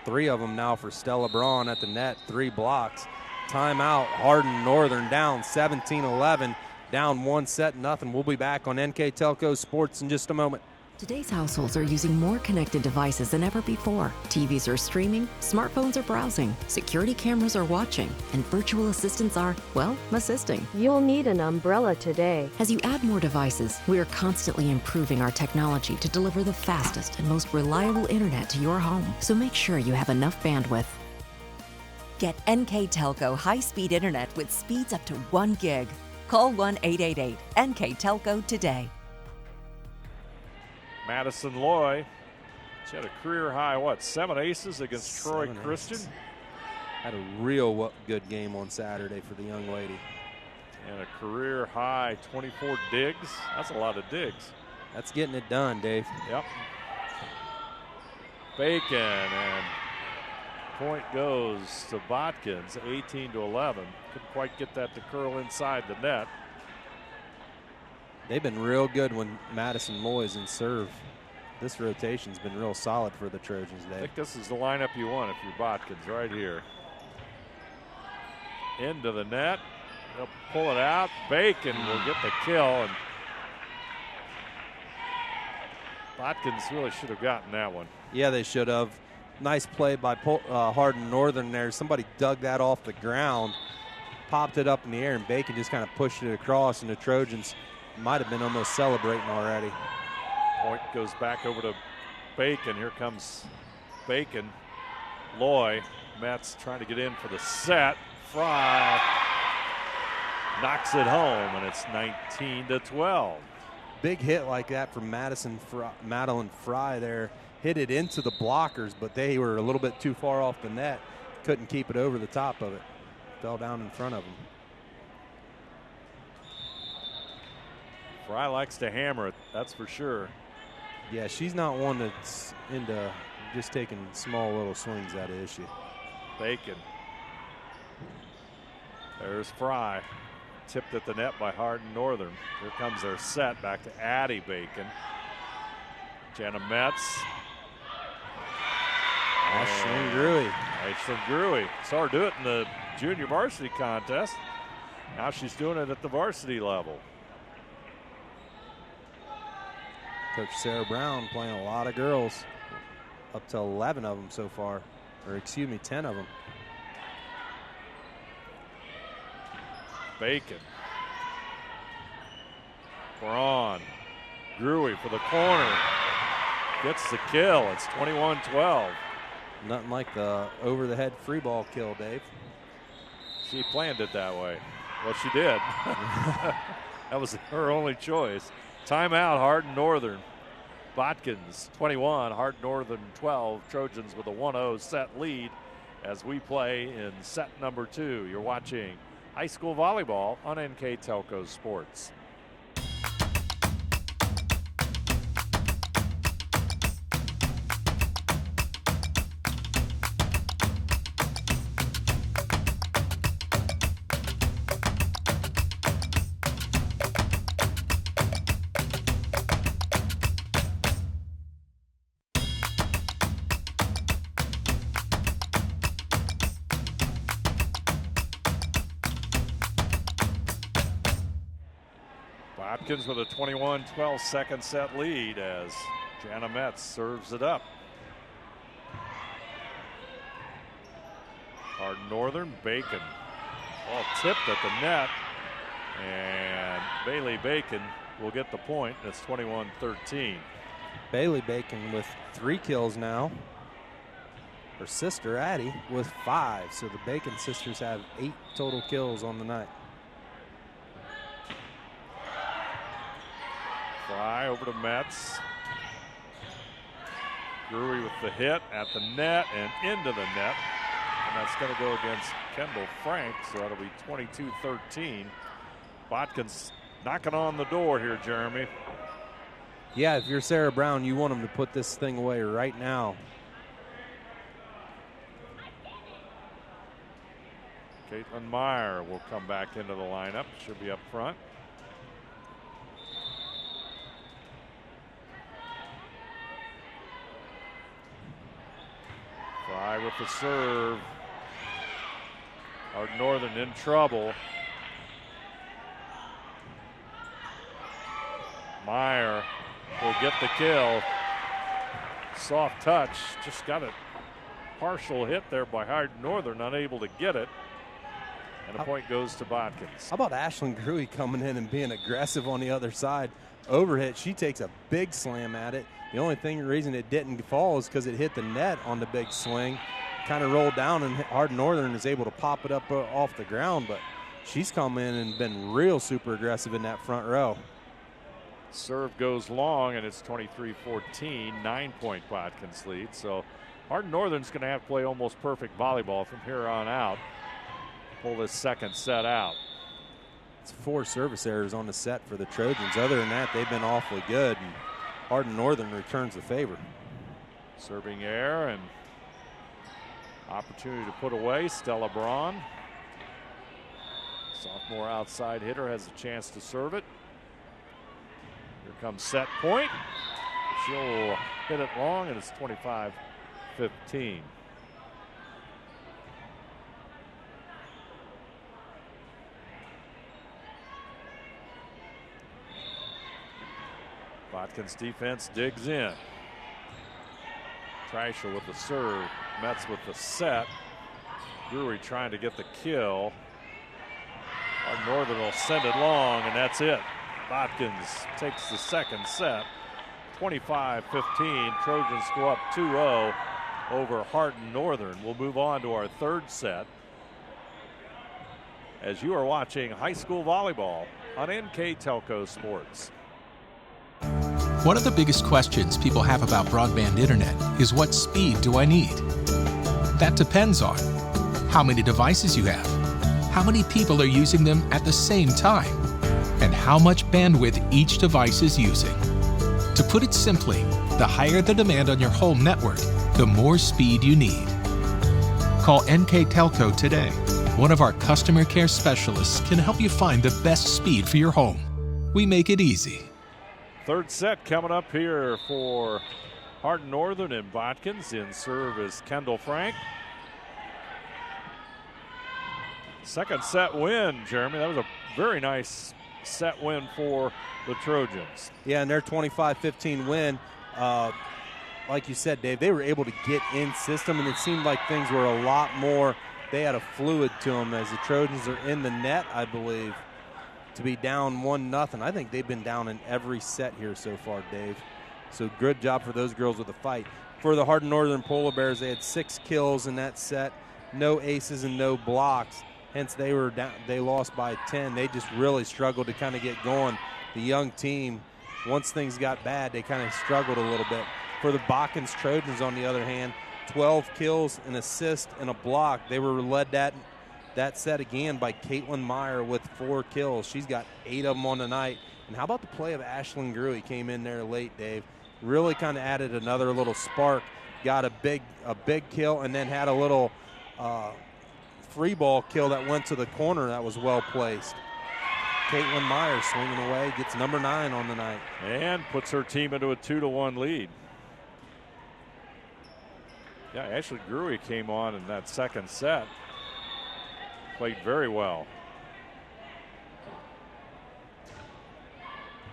3 of them now for Stella Braun at the net, 3 blocks. Timeout, Hardin Northern down 17-11, down 1-0. We'll be back on NK Telco Sports in just a moment. Today's households are using more connected devices than ever before. TVs are streaming, smartphones are browsing, security cameras are watching, and virtual assistants are, well, assisting. You'll need an umbrella today. As you add more devices, we are constantly improving our technology to deliver the fastest and most reliable internet to your home. So make sure you have enough bandwidth. Get NK Telco high-speed internet with speeds up to 1 gig. Call 1-888-NK-TELCO today. Madison Loy, she had a career high, 7 aces against Troy Christian? Had a real good game on Saturday for the young lady. And a career high 24 digs. That's a lot of digs. That's getting it done, Dave. Yep. Bacon, and point goes to Botkins, 18-11. Couldn't quite get that to curl inside the net. They've been real good when Madison Loy's in serve. This rotation's been real solid for the Trojans, Dave. I think this is the lineup you want if you're Botkins, right here. Into the net. They'll pull it out. Bacon will get the kill. And Botkins really should have gotten that one. Yeah, they should have. Nice play by Hardin Northern there. Somebody dug that off the ground, popped it up in the air, and Bacon just kind of pushed it across, and the Trojans might have been almost celebrating already. Point goes back over to Bacon. Here comes Bacon. Loy. Metz trying to get in for the set. Fry knocks it home, and it's 19-12. Big hit like that from Madeline Fry there. Hit it into the blockers, but they were a little bit too far off the net. Couldn't keep it over the top of it. Fell down in front of them. Fry likes to hammer it, that's for sure. Yeah, she's not one that's into just taking small little swings out of issue. Bacon. There's Fry. Tipped at the net by Hardin Northern. Here comes their set back to Addie Bacon. Jenna Metz. Ashlyn Gruey. Ashlyn Gruey. Saw her do it in the junior varsity contest. Now she's doing it at the varsity level. Coach Sarah Brown playing a lot of girls, up to 11 of them so far, or excuse me, 10 of them. Bacon. Braun. Gruey for the corner. Gets the kill. It's 21-12. Nothing like the over-the-head free ball kill, Dave. She planned it that way. Well, she did. That was her only choice. Timeout, Hardin Northern. Botkins 21, Hardin Northern 12. Trojans with a 1-0 set lead as we play in set number 2. You're watching high school volleyball on NK Telco Sports. Botkins with a 21-12 second set lead as Jana Metz serves it up. Hardin Northern, Bacon. Ball tipped at the net, and Bailey Bacon will get the point. It's 21-13. Bailey Bacon with 3 kills now. Her sister Addie with 5. So the Bacon sisters have 8 total kills on the night. Fry over to Metz. Gruey with the hit at the net and into the net. And that's going to go against Kendall Frank, so that'll be 22-13. Botkins knocking on the door here, Jeremy. Yeah, if you're Sarah Brown, you want them to put this thing away right now. Caitlin Meyer will come back into the lineup. She'll be up front. Try with the serve. Hardin Northern in trouble. Meyer will get the kill. Soft touch, just got a partial hit there by Hardin Northern, unable to get it. And a point goes to Botkins. How about Ashlyn Gruey coming in and being aggressive on the other side? Overhit, she takes a big slam at it. The only reason it didn't fall is because it hit the net on the big swing. Kind of rolled down, and Hardin Northern is able to pop it up off the ground, but she's come in and been real super aggressive in that front row. Serve goes long, and it's 23-14, 9-point Botkins lead. So Hardin Northern's going to have to play almost perfect volleyball from here on out. Pull this second set out. It's 4 service errors on the set for the Trojans. Other than that, they've been awfully good, and Hardin Northern returns the favor. Serving air and opportunity to put away. Stella Braun, sophomore outside hitter, has a chance to serve it. Here comes set point. She'll hit it long, and it's 25-15. Botkins defense digs in. Treichel with the serve. Metz with the set. Gruey trying to get the kill. Hardin Northern will send it long, and that's it. Botkins takes the second set. 25-15. Trojans go up 2-0 over Hardin Northern. We'll move on to our third set as you are watching high school volleyball on NK Telco Sports. One of the biggest questions people have about broadband internet is, what speed do I need? That depends on how many devices you have, how many people are using them at the same time, and how much bandwidth each device is using. To put it simply, the higher the demand on your home network, the more speed you need. Call NK Telco today. One of our customer care specialists can help you find the best speed for your home. We make it easy. Third set coming up here for Hardin Northern and Botkins. In serve is Kendall Frank. Second set win, Jeremy. That was a very nice set win for the Trojans. Yeah, and their 25-15 win, like you said, Dave, they were able to get in system, and it seemed like things were a lot more. They had a fluid to them as the Trojans are in the net, I believe, to be down 1-0. I think they've been down in every set here so far, Dave. So good job for those girls with the fight. For the Hardin Northern Polar Bears, they had 6 kills in that set, no aces and no blocks. Hence, they were down. They lost by 10. They just really struggled to kind of get going. The young team, once things got bad, they kind of struggled a little bit. For the Botkins Trojans, on the other hand, 12 kills, an assist, and a block. They were led that set again by Caitlin Meyer with 4 kills. She's got 8 of them on the night. And how about the play of Ashlyn Gruey? Came in there late, Dave. Really kind of added another little spark. Got a big kill, and then had a little free ball kill that went to the corner that was well placed. Caitlin Meyer swinging away, gets number 9 on the night. And puts her team into a 2-1 lead. Yeah, Ashley Gruey came on in that second set. Played very well.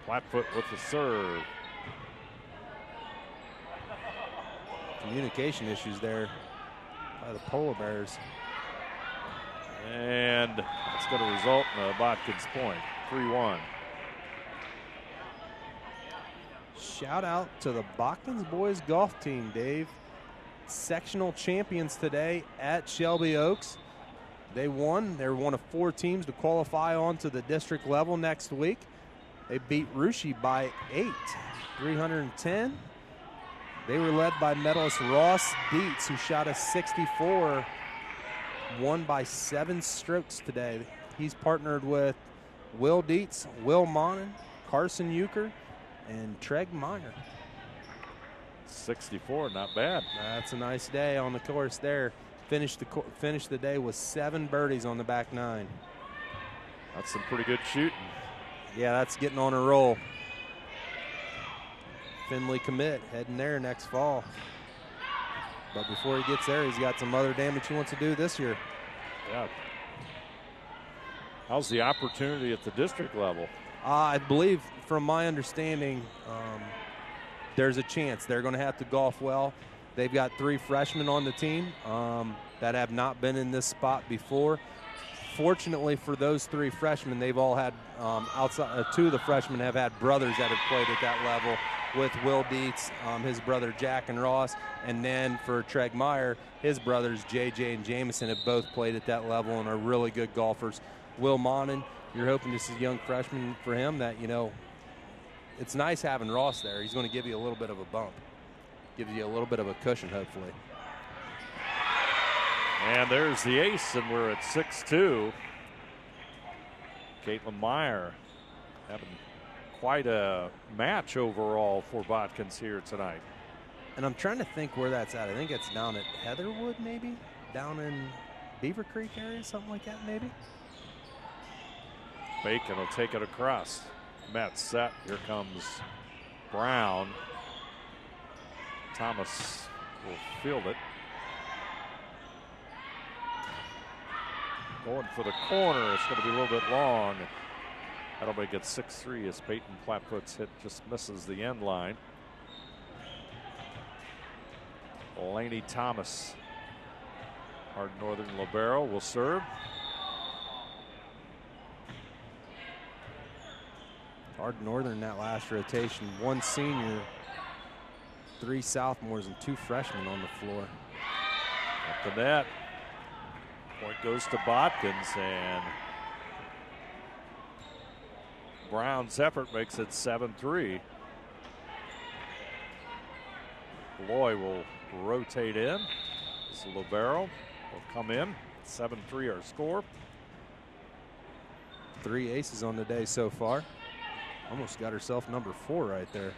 Flatfoot with the serve. Communication issues there by the Polar Bears. And it's going to result in a Botkins point, 3-1. Shout out to the Botkins boys golf team, Dave. Sectional champions today at Shelby Oaks. They won. They're one of 4 teams to qualify on to the district level next week. They beat Rushi by 8, 310. They were led by medalist Ross Dietz, who shot a 64, won by 7 strokes today. He's partnered with Will Dietz, Will Monin, Carson Euchre, and Treg Meyer. 64, not bad. That's a nice day on the course there. Finished the day with 7 birdies on the back 9. That's some pretty good shooting. Yeah, that's getting on a roll. Finley commit heading there next fall. But before he gets there, he's got some other damage he wants to do this year. Yeah. How's the opportunity at the district level? I believe, from my understanding, there's a chance they're going to have to golf well. They've got 3 freshmen on the team that have not been in this spot before. Fortunately for those 3 freshmen, they've all had outside. 2 of the freshmen have had brothers that have played at that level, with Will Dietz, his brother Jack and Ross, and then for Treg Meyer, his brothers JJ and Jameson have both played at that level and are really good golfers. Will Monin, you're hoping this is a young freshman for him that, you know, it's nice having Ross there. He's going to give you a little bit of a bump, gives you a little bit of a cushion, hopefully. And there's the ace, and we're at 6-2. Caitlin Meyer having quite a match overall for Botkins here tonight. And I'm trying to think where that's at. I think it's down at Heatherwood, maybe? Down in Beaver Creek area, something like that, maybe? Bacon will take it across. Met set. Here comes Brown. Thomas will field it. Going for the corner. It's going to be a little bit long. That'll make it 6-3 as Peyton Flatfoot's hit just misses the end line. Laney Thomas, Hardin Northern libero, will serve. Hardin Northern that last rotation, 1 senior, 3 sophomores, and 2 freshmen on the floor. At the net. Point goes to Botkins, and Brown's effort makes it 7-3. Loy will rotate in. This libero will come in. 7-3 our score. 3 aces on the day so far. Almost got herself number 4 right there.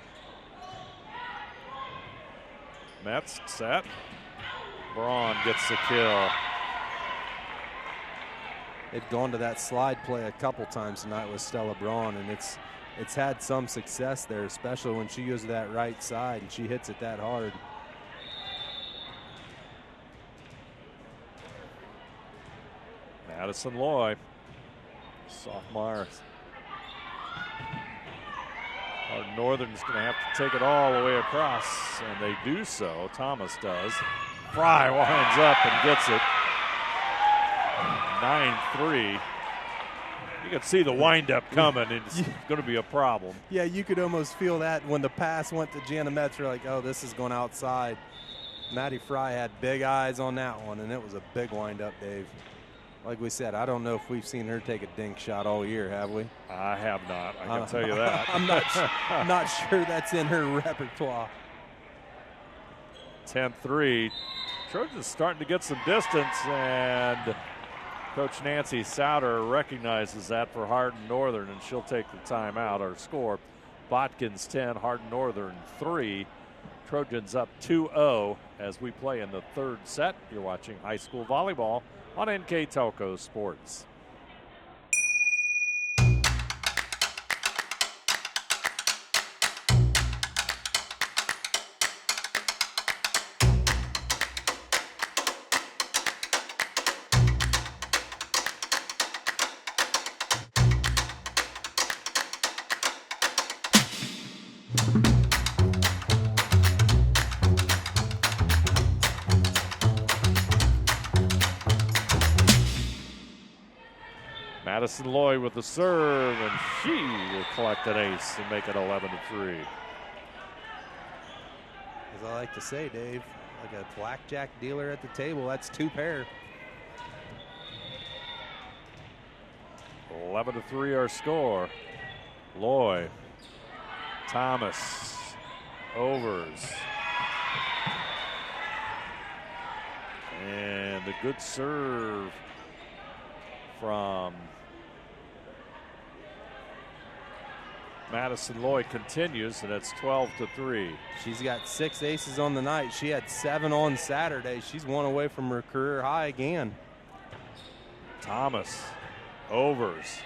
Metz set. Braun gets the kill. They've gone to that slide play a couple times tonight with Stella Braun, and it's had some success there, especially when she goes to that right side and she hits it that hard. Madison Loy, sophomore. Hardin Northern's going to have to take it all the way across, and they do so. Thomas does. Fry winds up and gets it. 9-3. You can see the windup coming, and it's going to be a problem. Yeah, you could almost feel that when the pass went to Jana Metz. You're like, oh, this is going outside. Maddie Fry had big eyes on that one, and it was a big windup, Dave. Like we said, I don't know if we've seen her take a dink shot all year, have we? I have not. I can tell you that. I'm not sure that's in her repertoire. 10-3. Trojans starting to get some distance, and Coach Nancy Souter recognizes that for Hardin Northern, and she'll take the timeout. Our score, Botkins 10, Hardin Northern 3. Trojans up 2-0 as we play in the 3rd set. You're watching high school volleyball on NK Telco Sports. Madison Loy with the serve, and she will collect an ace and make it 11-3. As I like to say, Dave, like a blackjack dealer at the table, that's 2 pair. 11-3 our score. Loy, Thomas, Overs. And the good serve from Madison Loy continues, and it's 12-3. She's got 6 aces on the night. She had 7 on Saturday. She's 1 away from her career high again. Thomas, Overs.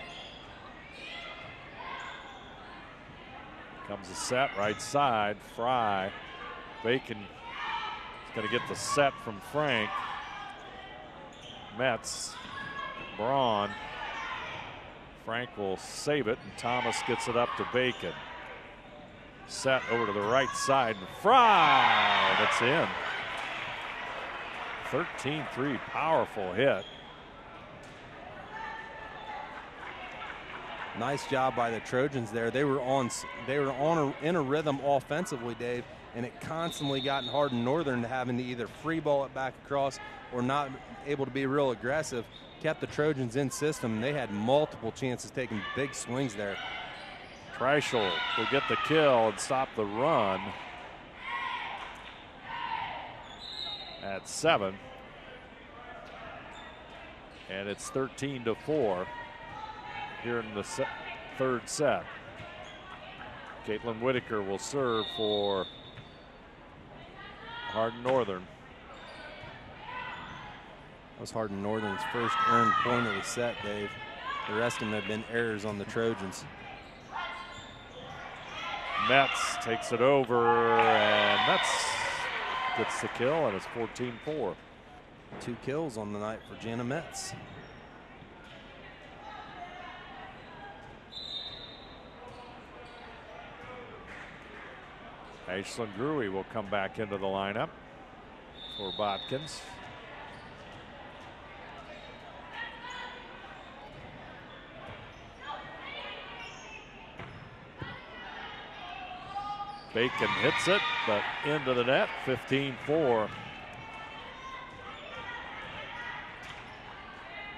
Comes a set right side. Fry. Bacon Going to get the set from Frank. Metz, Braun. Frank will save it, and Thomas gets it up to Bacon. Set over to the right side, and Fry, that's in. 13-3, powerful hit. Nice job by the Trojans there. They were in a rhythm offensively, Dave, and it constantly got in Hardin Northern having to either free ball it back across or not able to be real aggressive. Kept the Trojans in system. They had multiple chances taking big swings there. Treichel will get the kill and stop the run at 7. And it's 13-4 here in the third set. Caitlin Whitaker will serve for Hardin Northern. That was Hardin Northern's first earned point of the set, Dave. The rest of them have been errors on the Trojans. Metz takes it over, and Metz gets the kill, and it's 14-4. 2 kills on the night for Jana Metz. Aislinn Gruey will come back into the lineup for Botkins. Bacon hits it, but into the net, 15-4.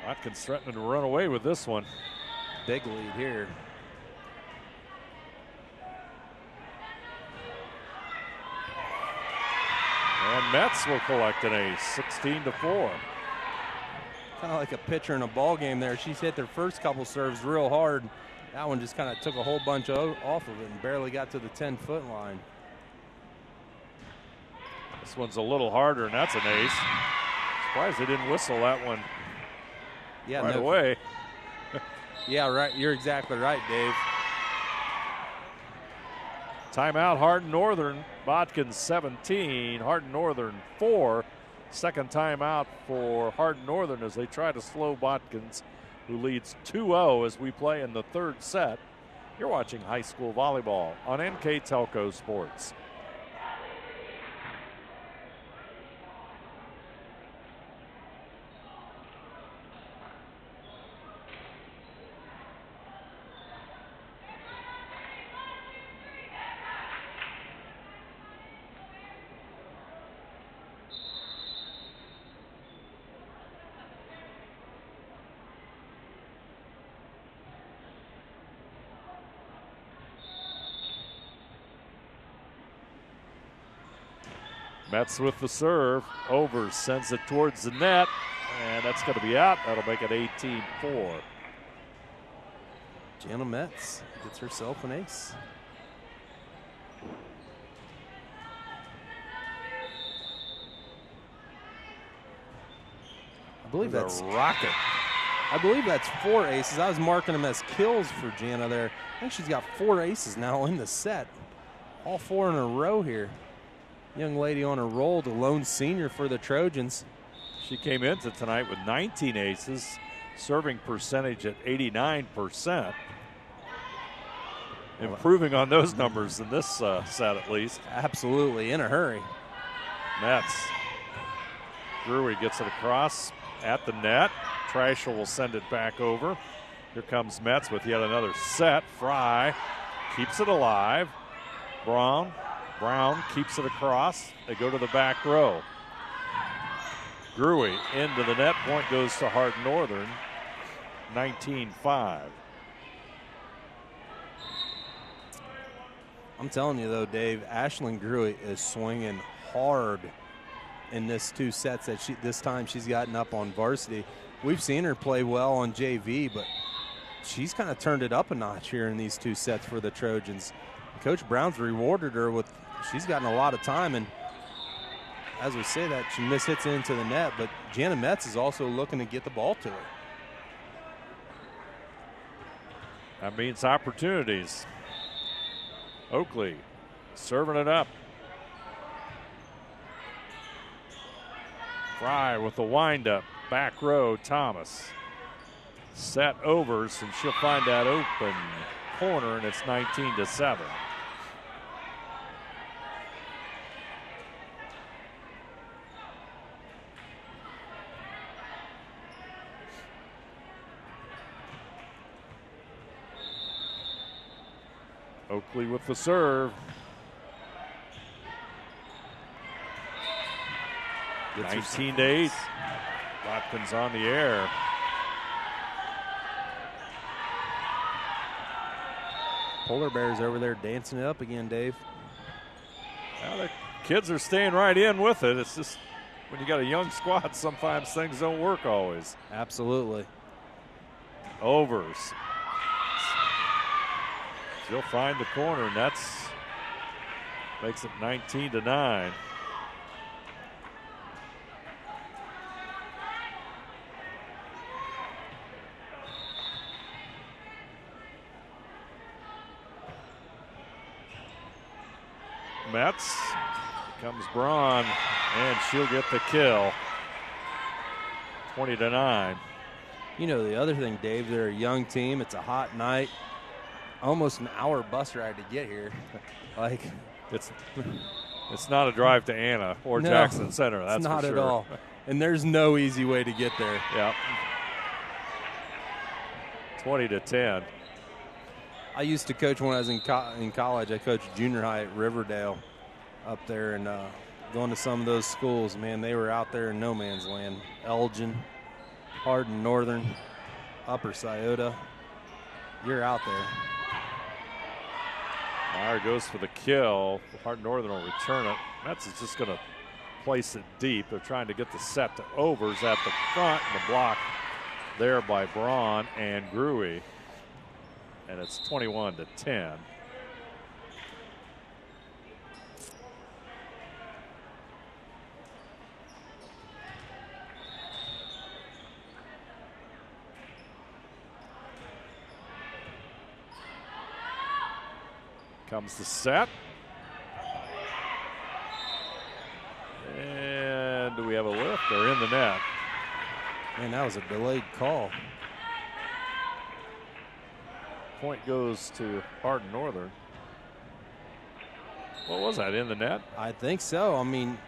Botkins threatening to run away with this one. Big lead here. And Metz will collect an ace, 16-4. Kind of like a pitcher in a ball game there. She's hit their first couple serves real hard. That one just kind of took a whole bunch off of it and barely got to the 10-foot line. This one's a little harder, and that's an ace. Surprised they didn't whistle that one right away. Yeah, right. You're exactly right, Dave. Timeout, Hardin Northern. Botkins 17, Hardin Northern 4. Second timeout for Hardin Northern as they try to slow Botkins, who leads 2-0 as we play in the third set. You're watching high school volleyball on NK Telco Sports. Metz with the serve. Over, sends it towards the net, and that's going to be out. That'll make it 18-4. Jana Metz gets herself an ace. I believe that's a rocket. I believe that's 4 aces. I was marking them as kills for Jana there. I think she's got 4 aces now in the set. All 4 in a row here. Young lady on a roll, the lone senior for the Trojans. She came into tonight with 19 aces, serving percentage at 89%. Improving on those numbers in this set at least. Absolutely, in a hurry. Metz. Gruey gets it across at the net. Treichel will send it back over. Here comes Metz with yet another set. Fry keeps it alive. Brown keeps it across. They go to the back row. Gruey into the net. Point goes to Hardin Northern. 19-5. I'm telling you, though, Dave, Aislinn Gruey is swinging hard in this 2 sets that this time she's gotten up on varsity. We've seen her play well on JV, but she's kind of turned it up a notch here in these 2 sets for the Trojans. Coach Brown's rewarded her with, she's gotten a lot of time, and as we say that, she mishits into the net, but Jana Metz is also looking to get the ball to her. That means opportunities. Oakley serving it up. Fry with the windup. Back row, Thomas. Set overs, and she'll find that open corner, and it's 19-7. Oakley with the serve. 19-8. Botkins on the air. Polar Bears over there dancing it up again, Dave. Well, the kids are staying right in with it. It's just when you got a young squad, sometimes things don't work always. Absolutely. Overs. She'll find the corner, and that's makes it 19-9. Metz, comes Braun, and she'll get the kill. 20-9. You know, the other thing, Dave, they're a young team. It's a hot night. Almost an hour bus ride to get here. Like, it's not a drive to Anna or no, Jackson Center. That's it's not for sure. at all. And there's no easy way to get there. Yep. 20-10. I used to coach when I was in college. I coached junior high at Riverdale up there, and going to some of those schools, man, they were out there in no man's land. Elgin, Hardin, Northern, Upper Scioto. You're out there. Meyer goes for the kill. Hardin Northern will return it. Metz is just going to place it deep. They're trying to get the set to overs at the front, and the block there by Braun and Gruey. And it's 21-10. Comes the set. And do we have a lift? They're in the net. Man, that was a delayed call. Point goes to Hardin Northern. What was that, in the net? I think so. I mean,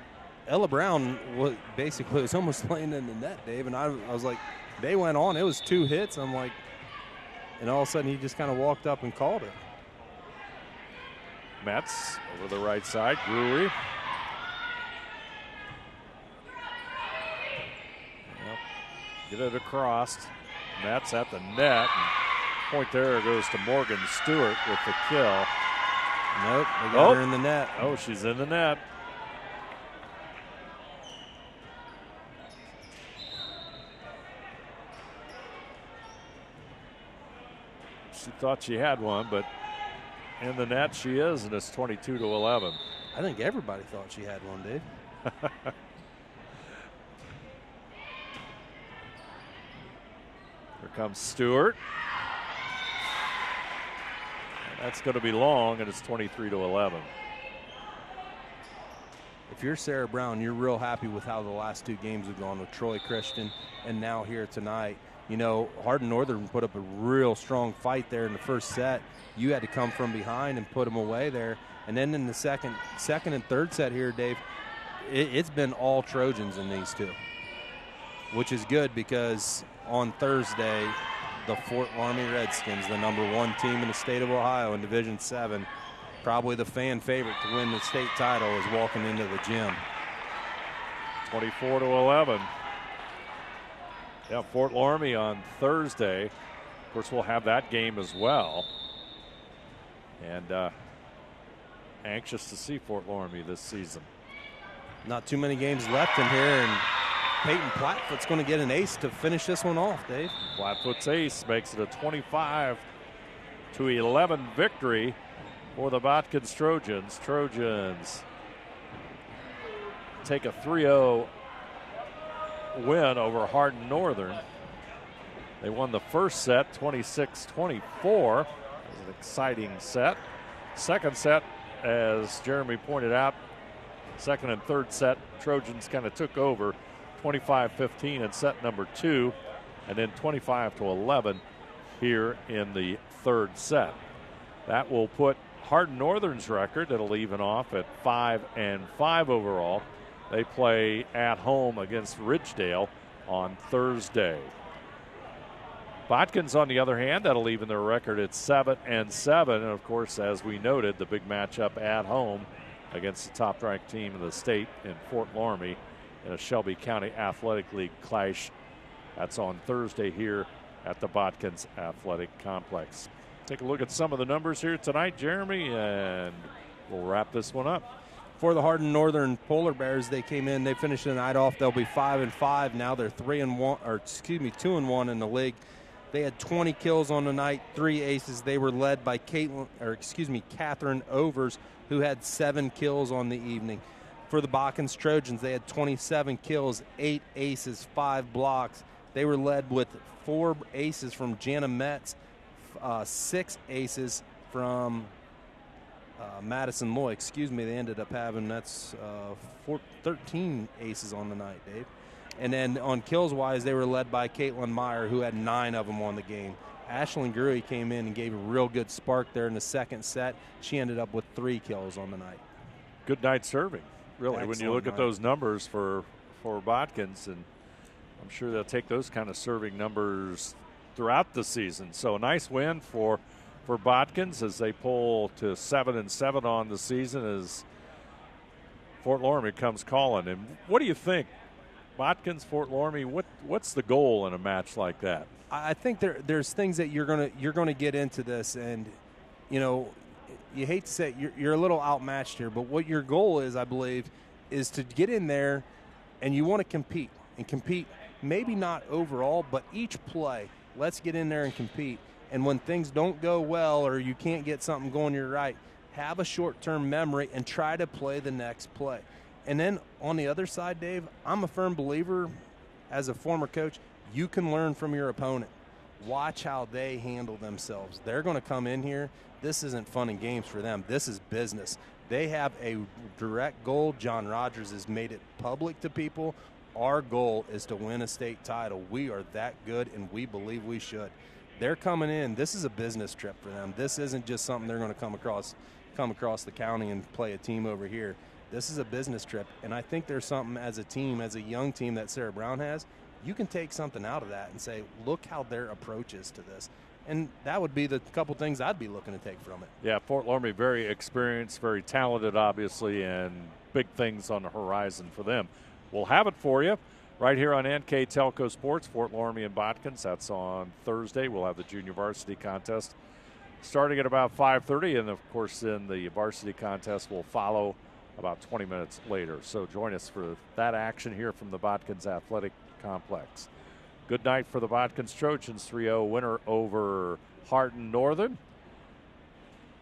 Ella Brown was almost laying in the net, Dave. And I was like, they went on. It was 2 hits. I'm like, and all of a sudden he just kind of walked up and called it. Metz over the right side. Gruey. Yep. Get it across. Metz at the net. Point there goes to Morgan Stewart with the kill. Nope, they got her in the net. Oh, she's in the net. She thought she had one, but in the net she is, and it's 22-11. I think everybody thought she had one, Dave. Here comes Stewart. That's going to be long, and it's 23-11. If you're Sarah Brown, you're real happy with how the last 2 games have gone with Troy Christian and now here tonight. You know, Hardin Northern put up a real strong fight there in the first set. You had to come from behind and put them away there. And then in the second and third set here, Dave, it's been all Trojans in these 2, which is good because on Thursday, the Fort Laramie Redskins, the #1 team in the state of Ohio in Division 7, probably the fan favorite to win the state title, is walking into the gym. 24-11. Yeah, Fort Laramie on Thursday. Of course, we'll have that game as well. And anxious to see Fort Laramie this season. Not too many games left in here, and Peyton Plattfoot's going to get an ace to finish this one off, Dave. Plattfoot's ace makes it a 25-11 victory for the Botkins Trojans. Trojans take a 3-0 win over Hardin Northern. They won the first set 26-24. It was an exciting set. Second set, as Jeremy pointed out, second and third set, Trojans kind of took over 25-15 in set number 2, and then 25-11 here in the third set. That will put Hardin Northern's record, it'll even off at 5-5 overall. They play at home against Ridgedale on Thursday. Botkins, on the other hand, that'll even their record at 7-7. And, of course, as we noted, the big matchup at home against the top-ranked team in the state in Fort Loramie in a Shelby County Athletic League clash. That's on Thursday here at the Botkins Athletic Complex. Take a look at some of the numbers here tonight, Jeremy, and we'll wrap this one up. For the Hardin Northern Polar Bears, they came in, they finished the night off. They'll be 5-5. Now they're 2-1 in the league. They had 20 kills on the night, 3 aces. They were led by Catherine Overs, who had 7 kills on the evening. For the Botkins Trojans, they had 27 kills, 8 aces, 5 blocks. They were led with 4 aces from Jana Metz, 6 aces from Madison Loy. They ended up having 13 aces on the night, Dave. And then on kills-wise, they were led by Caitlin Meyer, who had 9 of them on the game. Ashlyn Gruey came in and gave a real good spark there in the second set. She ended up with 3 kills on the night. Good night serving, really, Excellent when you look night. at those numbers for Botkins, and I'm sure they'll take those kind of serving numbers throughout the season. So a nice win for Botkins as they pull to 7-7 on the season as Fort Loramie comes calling. And what do you think? Botkins, Fort Loramie, what's the goal in a match like that? I think there's things that you're gonna get into this, and you hate to say it, you're a little outmatched here, but what your goal is, I believe, is to get in there, and you want to compete maybe not overall, but each play. Let's get in there and compete. And when things don't go well or you can't get something going your right, have a short-term memory and try to play the next play. And then on the other side, Dave, I'm a firm believer, as a former coach, you can learn from your opponent. Watch how they handle themselves. They're going to come in here. This isn't fun and games for them. This is business. They have a direct goal. John Rogers has made it public to people. Our goal is to win a state title. We are that good, and we believe we should. They're coming in. This is a business trip for them. This isn't just something they're going to come across the county and play a team over here. This is a business trip, and I think there's something as a team, as a young team that Sarah Brown has, you can take something out of that and say, look how their approach is to this. And that would be the couple things I'd be looking to take from it. Yeah, Fort Loramie, very experienced, very talented, obviously, and big things on the horizon for them. We'll have it for you right here on NK Telco Sports, Fort Loramie and Botkins. That's on Thursday. We'll have the junior varsity contest starting at about 5:30, and, of course, then the varsity contest will follow about 20 minutes later. So join us for that action here from the Botkins Athletic Complex. Good night for the Botkins Trojans, 3-0 winner over Hardin Northern.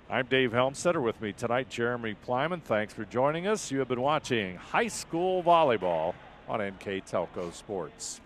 I'm Dave Helmstetter. With me tonight, Jeremy Plyman. Thanks for joining us. You have been watching high school volleyball on NK Telco Sports.